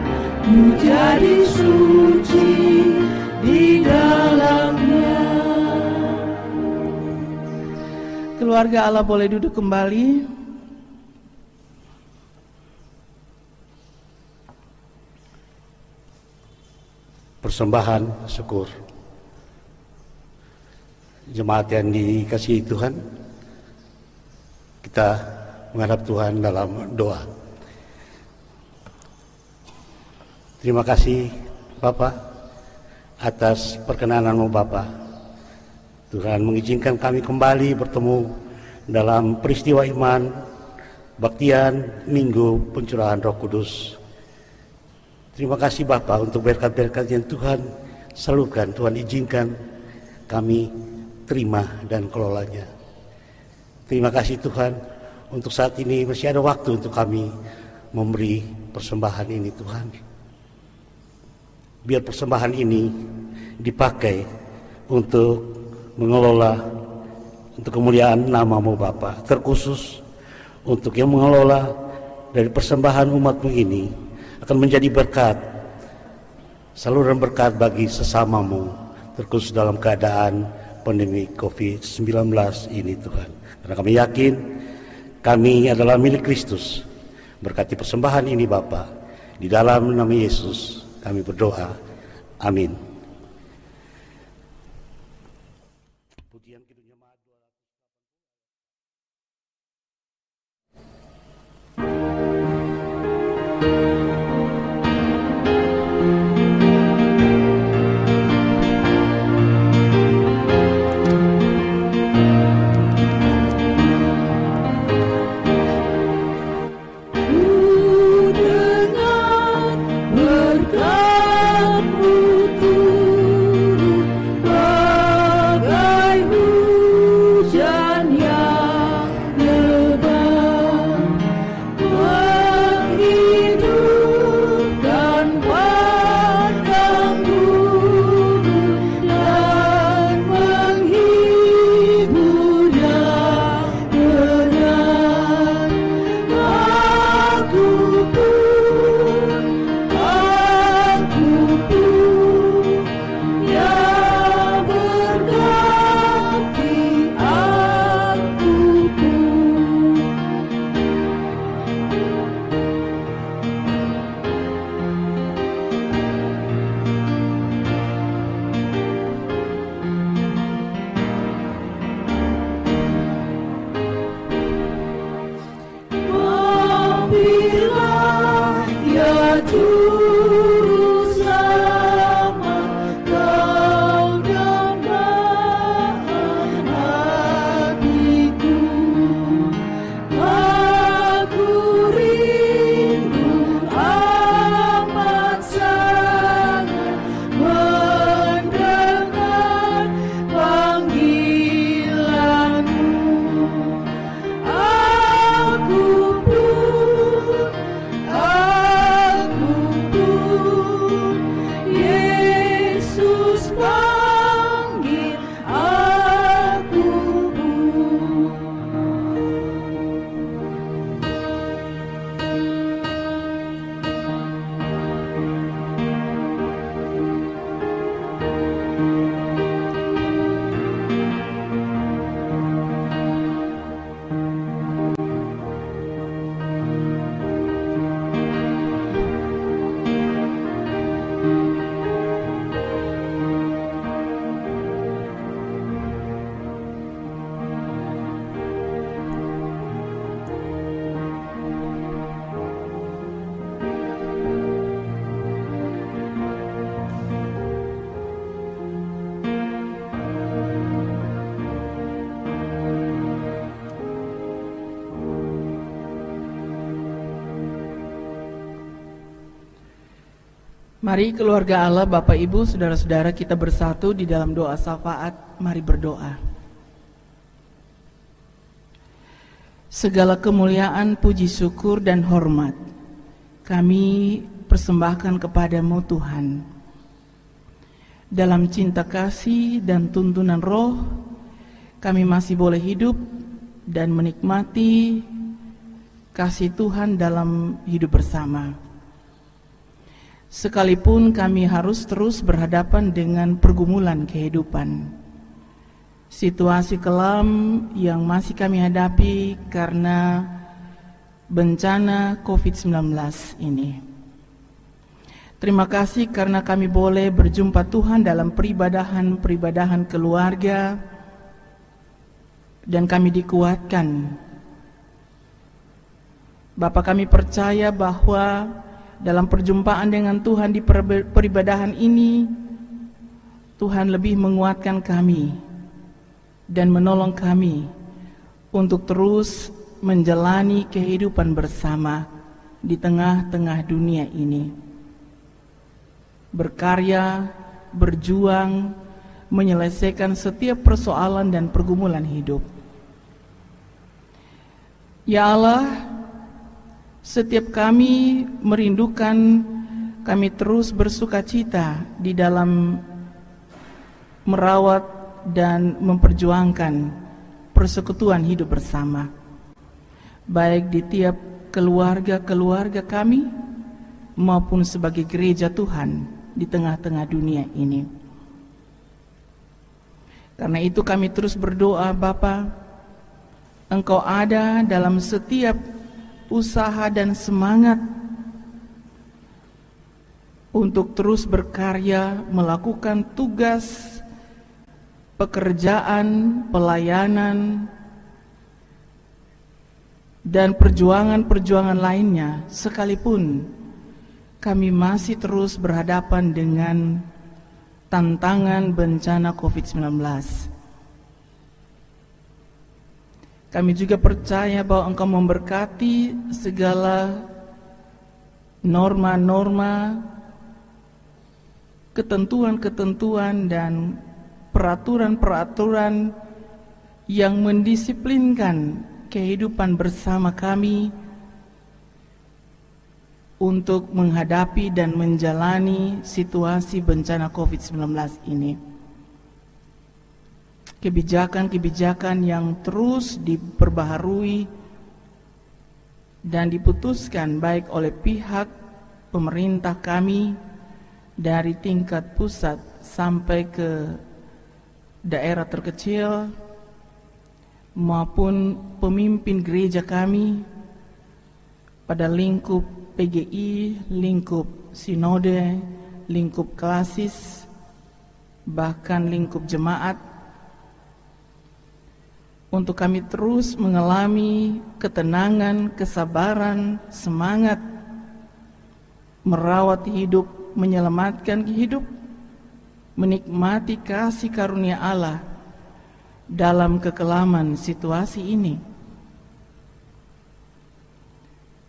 ku jadi suci di dalamnya. keluarga Allah boleh duduk kembali. Persembahan syukur. Jemaat yang dikasihi Tuhan, kita menghadap Tuhan dalam doa. Terima kasih Bapak atas perkenanan-Mu Bapak. Tuhan mengizinkan kami kembali bertemu dalam peristiwa iman baktian Minggu Pencurahan Roh Kudus. Terima kasih Bapak untuk berkat-berkat yang Tuhan salurkan, Tuhan izinkan kami terima dan kelolanya. Terima kasih Tuhan untuk saat ini masih ada waktu untuk kami memberi persembahan ini Tuhan. Biar persembahan ini dipakai untuk mengelola untuk kemuliaan nama-Mu Bapa, terkhusus untuk yang mengelola dari persembahan umat-Mu ini akan menjadi berkat, saluran berkat bagi sesamamu, terkhusus dalam keadaan pandemi COVID-19 ini Tuhan. Karena kami yakin kami adalah milik Kristus. Berkati persembahan ini Bapa, di dalam nama Yesus kami berdoa. Amin. Mari keluarga Allah, Bapak Ibu, saudara-saudara, kita bersatu di dalam doa syafaat. Mari berdoa. Segala kemuliaan, puji syukur dan hormat kami persembahkan kepadamu Tuhan. Dalam cinta kasih dan tuntunan Roh, kami masih boleh hidup dan menikmati kasih Tuhan dalam hidup bersama. Sekalipun kami harus terus berhadapan dengan pergumulan kehidupan, situasi kelam yang masih kami hadapi karena bencana COVID-19 ini. Terima kasih karena kami boleh berjumpa Tuhan dalam peribadahan keluarga, dan kami dikuatkan. Bapa, kami percaya bahwa dalam perjumpaan dengan Tuhan di peribadahan ini, Tuhan lebih menguatkan kami dan menolong kami untuk terus menjalani kehidupan bersama di tengah-tengah dunia ini. Berkarya, berjuang, menyelesaikan setiap persoalan dan pergumulan hidup. Ya Allah, setiap kami merindukan, kami terus bersuka cita di dalam merawat dan memperjuangkan persekutuan hidup bersama, baik di tiap keluarga kami maupun sebagai gereja Tuhan di tengah-tengah dunia ini. Karena itu kami terus berdoa, Bapa, Engkau ada dalam setiap usaha dan semangat untuk terus berkarya, melakukan tugas, pekerjaan, pelayanan, dan perjuangan-perjuangan lainnya, sekalipun kami masih terus berhadapan dengan tantangan bencana COVID-19. Kami juga percaya bahwa Engkau memberkati segala norma-norma, ketentuan-ketentuan, dan peraturan-peraturan yang mendisiplinkan kehidupan bersama kami untuk menghadapi dan menjalani situasi bencana COVID-19 ini. Kebijakan-kebijakan yang terus diperbaharui dan diputuskan baik oleh pihak pemerintah kami dari tingkat pusat sampai ke daerah terkecil maupun pemimpin gereja kami pada lingkup PGI, lingkup sinode, lingkup klasis, bahkan lingkup jemaat, untuk kami terus mengalami ketenangan, kesabaran, semangat merawat hidup, menyelamatkan hidup, menikmati kasih karunia Allah dalam kekelaman situasi ini.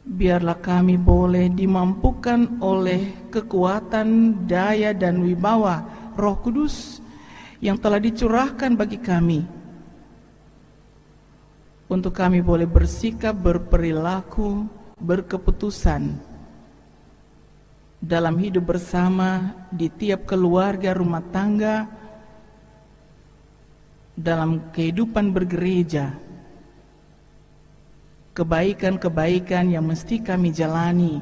Biarlah kami boleh dimampukan oleh kekuatan, daya, dan wibawa Roh Kudus yang telah dicurahkan bagi kami, untuk kami boleh bersikap, berperilaku, berkeputusan dalam hidup bersama di tiap keluarga rumah tangga, dalam kehidupan bergereja. Kebaikan-kebaikan yang mesti kami jalani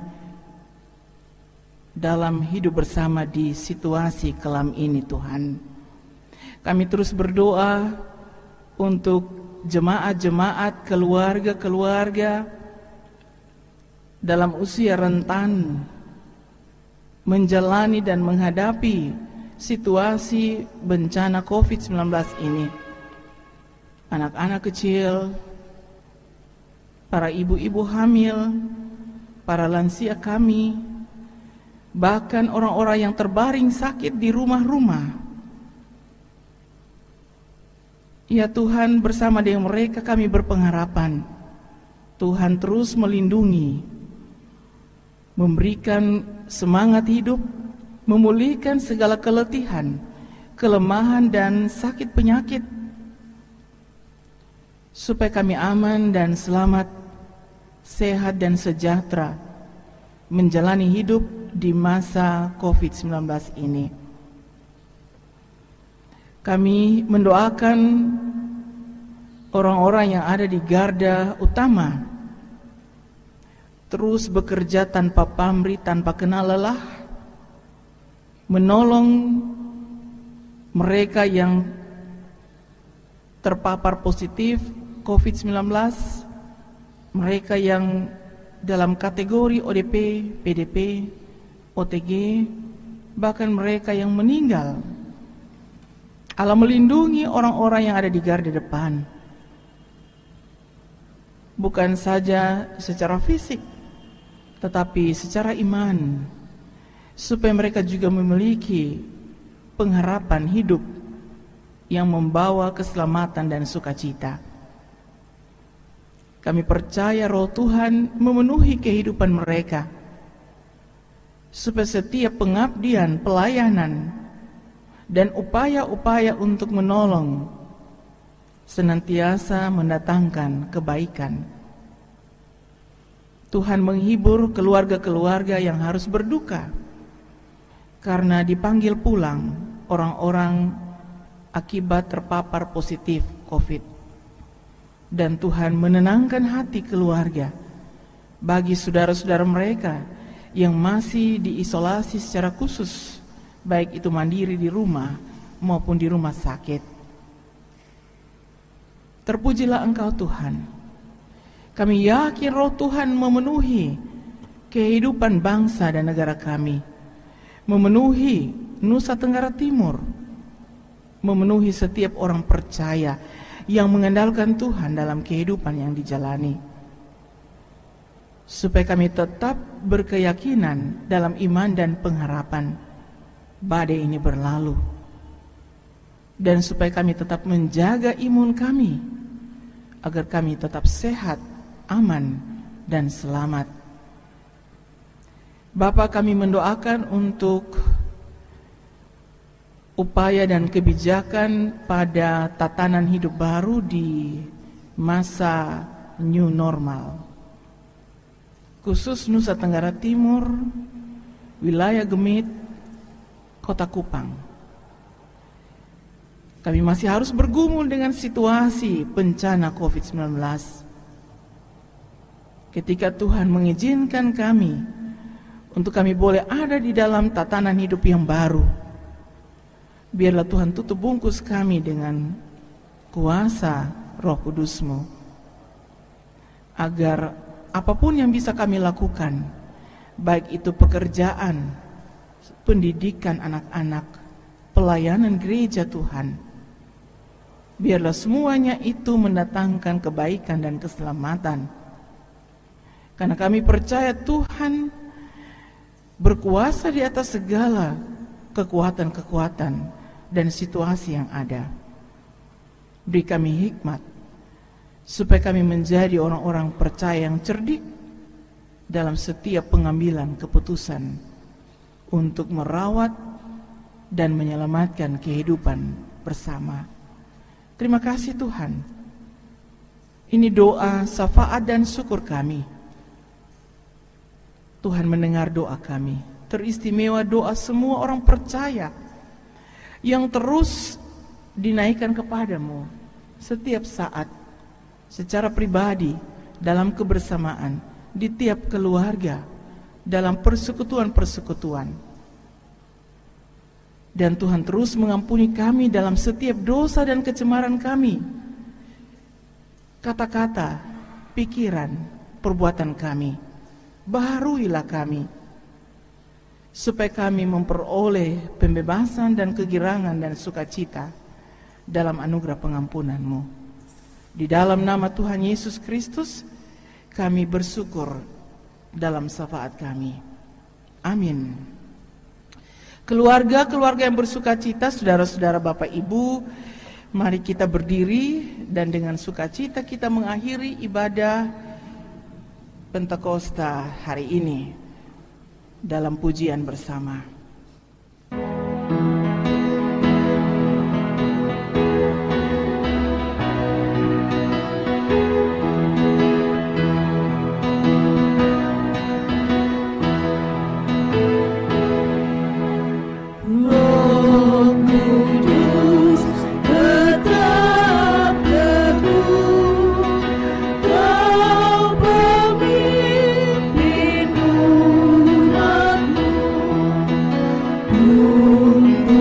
dalam hidup bersama di situasi kelam ini, Tuhan. Kami terus berdoa untuk jemaat-jemaat, keluarga-keluarga dalam usia rentan menjalani dan menghadapi situasi bencana COVID-19 ini. Anak-anak kecil, para ibu-ibu hamil, para lansia kami, bahkan orang-orang yang terbaring sakit di rumah-rumah. Ya Tuhan, bersama dengan mereka kami berpengharapan Tuhan terus melindungi, memberikan semangat hidup, memulihkan segala keletihan, kelemahan, dan sakit penyakit, supaya kami aman dan selamat, sehat dan sejahtera menjalani hidup di masa COVID-19 ini. Kami mendoakan orang-orang yang ada di garda utama terus bekerja tanpa pamrih, tanpa kenal lelah, menolong mereka yang terpapar positif COVID-19, mereka yang dalam kategori ODP, PDP, OTG, bahkan mereka yang meninggal. Allah melindungi orang-orang yang ada di garda depan, bukan saja secara fisik, tetapi secara iman, supaya mereka juga memiliki pengharapan hidup yang membawa keselamatan dan sukacita. Kami percaya Roh Tuhan memenuhi kehidupan mereka, supaya setiap pengabdian, pelayanan, dan upaya-upaya untuk menolong senantiasa mendatangkan kebaikan. Tuhan menghibur keluarga-keluarga yang harus berduka karena dipanggil pulang orang-orang akibat terpapar positif COVID. Dan Tuhan menenangkan hati keluarga bagi saudara-saudara mereka yang masih diisolasi secara khusus, baik itu mandiri di rumah maupun di rumah sakit. Terpujilah Engkau Tuhan. Kami yakin Roh Tuhan memenuhi kehidupan bangsa dan negara kami, memenuhi Nusa Tenggara Timur, memenuhi setiap orang percaya yang mengandalkan Tuhan dalam kehidupan yang dijalani, supaya kami tetap berkeyakinan dalam iman dan pengharapan badai ini berlalu, dan supaya kami tetap menjaga imun kami agar kami tetap sehat, aman, dan selamat. Bapa, kami mendoakan untuk upaya dan kebijakan pada tatanan hidup baru di masa new normal, khusus Nusa Tenggara Timur, wilayah Gemit, Kota Kupang. Kami masih harus bergumul dengan situasi bencana COVID-19. Ketika Tuhan mengizinkan kami untuk kami boleh ada di dalam tatanan hidup yang baru, biarlah Tuhan tutup bungkus kami dengan kuasa Roh Kudus-Mu, agar apapun yang bisa kami lakukan, baik itu pekerjaan, pendidikan anak-anak, pelayanan gereja Tuhan, biarlah semuanya itu mendatangkan kebaikan dan keselamatan. Karena kami percaya Tuhan berkuasa di atas segala kekuatan-kekuatan dan situasi yang ada. Beri kami hikmat, supaya kami menjadi orang-orang percaya yang cerdik dalam setiap pengambilan keputusan untuk merawat dan menyelamatkan kehidupan bersama. Terima kasih Tuhan. Ini doa, syafaat dan syukur kami. Tuhan mendengar doa kami, teristimewa doa semua orang percaya yang terus dinaikkan kepadamu setiap saat, secara pribadi, dalam kebersamaan, di tiap keluarga, dalam persekutuan-persekutuan. Dan Tuhan terus mengampuni kami dalam setiap dosa dan kecemaran kami, kata-kata, pikiran, perbuatan kami. Baharuilah kami, supaya kami memperoleh pembebasan dan kegirangan dan sukacita dalam anugerah pengampunan-Mu. Di dalam nama Tuhan Yesus Kristus, kami bersyukur dalam syafaat kami. Amin. Keluarga-keluarga yang bersukacita, saudara-saudara, Bapak Ibu, mari kita berdiri dan dengan sukacita kita mengakhiri ibadah Pentakosta hari ini dalam pujian bersama. Untuk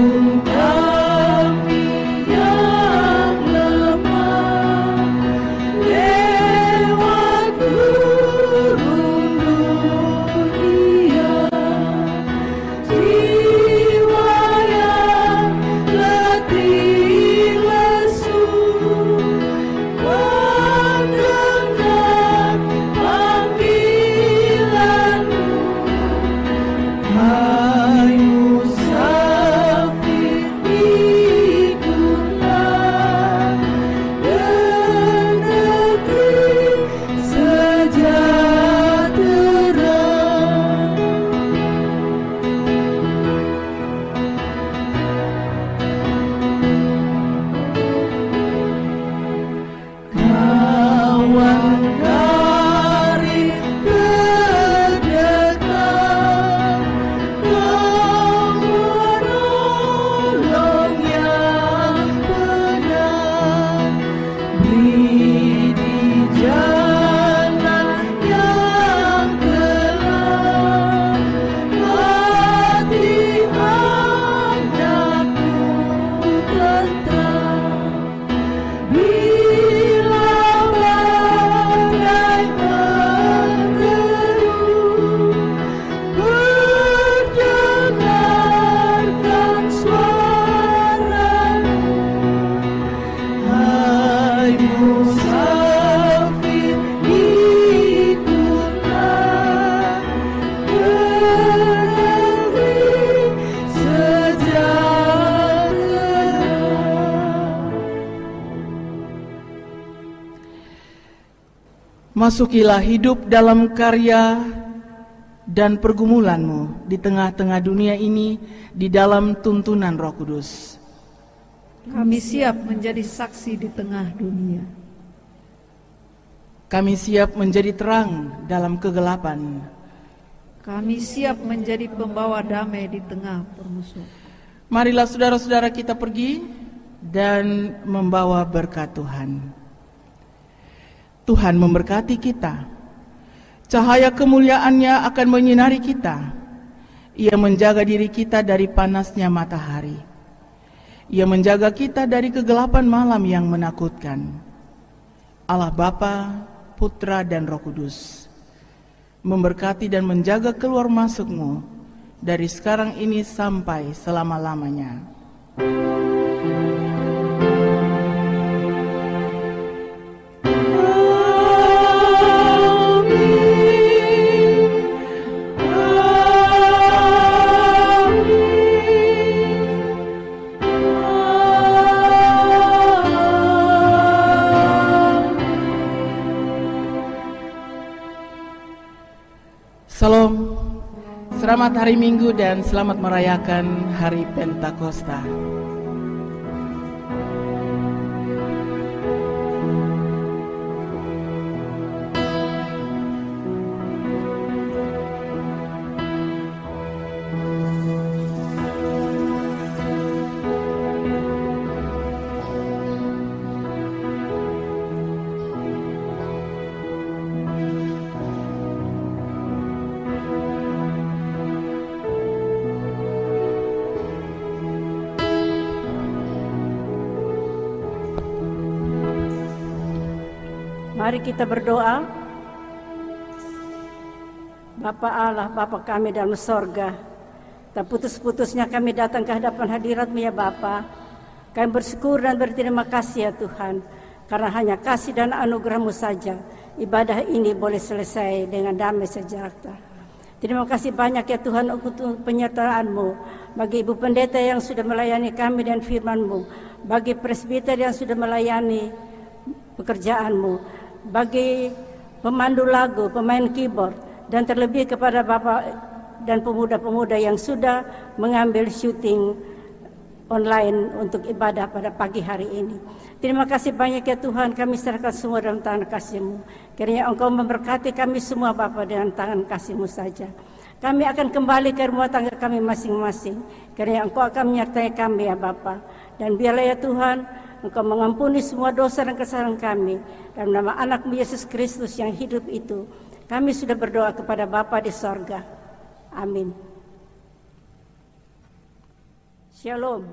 Masukilah hidup dalam karya dan pergumulanmu di tengah-tengah dunia ini di dalam tuntunan Roh Kudus. Kami siap menjadi saksi di tengah dunia. Kami siap menjadi terang dalam kegelapan. Kami siap menjadi pembawa damai di tengah permusuhan. Marilah saudara-saudara kita pergi dan membawa berkat Tuhan. Tuhan memberkati kita. Cahaya kemuliaan-Nya akan menyinari kita. Ia menjaga diri kita dari panasnya matahari. Ia menjaga kita dari kegelapan malam yang menakutkan. Allah Bapa, Putra dan Roh Kudus memberkati dan menjaga keluar masukmu dari sekarang ini sampai selama-lamanya. Salam, selamat hari Minggu dan selamat merayakan hari Pentakosta. Mari kita berdoa. Bapa Allah, Bapa kami dalam sorga, tak putus-putusnya kami datang ke hadapan hadirat-Mu ya Bapa. Kami bersyukur dan berterima kasih ya Tuhan, karena hanya kasih dan anugerah-Mu saja ibadah ini boleh selesai dengan damai sejahtera. Terima kasih banyak ya Tuhan untuk penyertaan-Mu bagi Ibu Pendeta yang sudah melayani kami dan firman-Mu, bagi presbiter yang sudah melayani pekerjaan-Mu, bagi pemandu lagu, pemain keyboard, dan terlebih kepada Bapak dan pemuda-pemuda yang sudah mengambil syuting online untuk ibadah pada pagi hari ini. Terima kasih banyak ya Tuhan, kami serahkan semua dalam tangan kasih-Mu. Kiranya Engkau memberkati kami semua Bapa dengan tangan kasih-Mu saja. Kami akan kembali ke rumah tangga kami masing-masing. Kiranya Engkau akan menyertai kami ya Bapa. Dan biarlah ya Tuhan, Engkau mengampuni semua dosa dan kesalahan kami. Dalam nama anak-Mu Yesus Kristus yang hidup itu, kami sudah berdoa kepada Bapa di sorga. Amin. Shalom.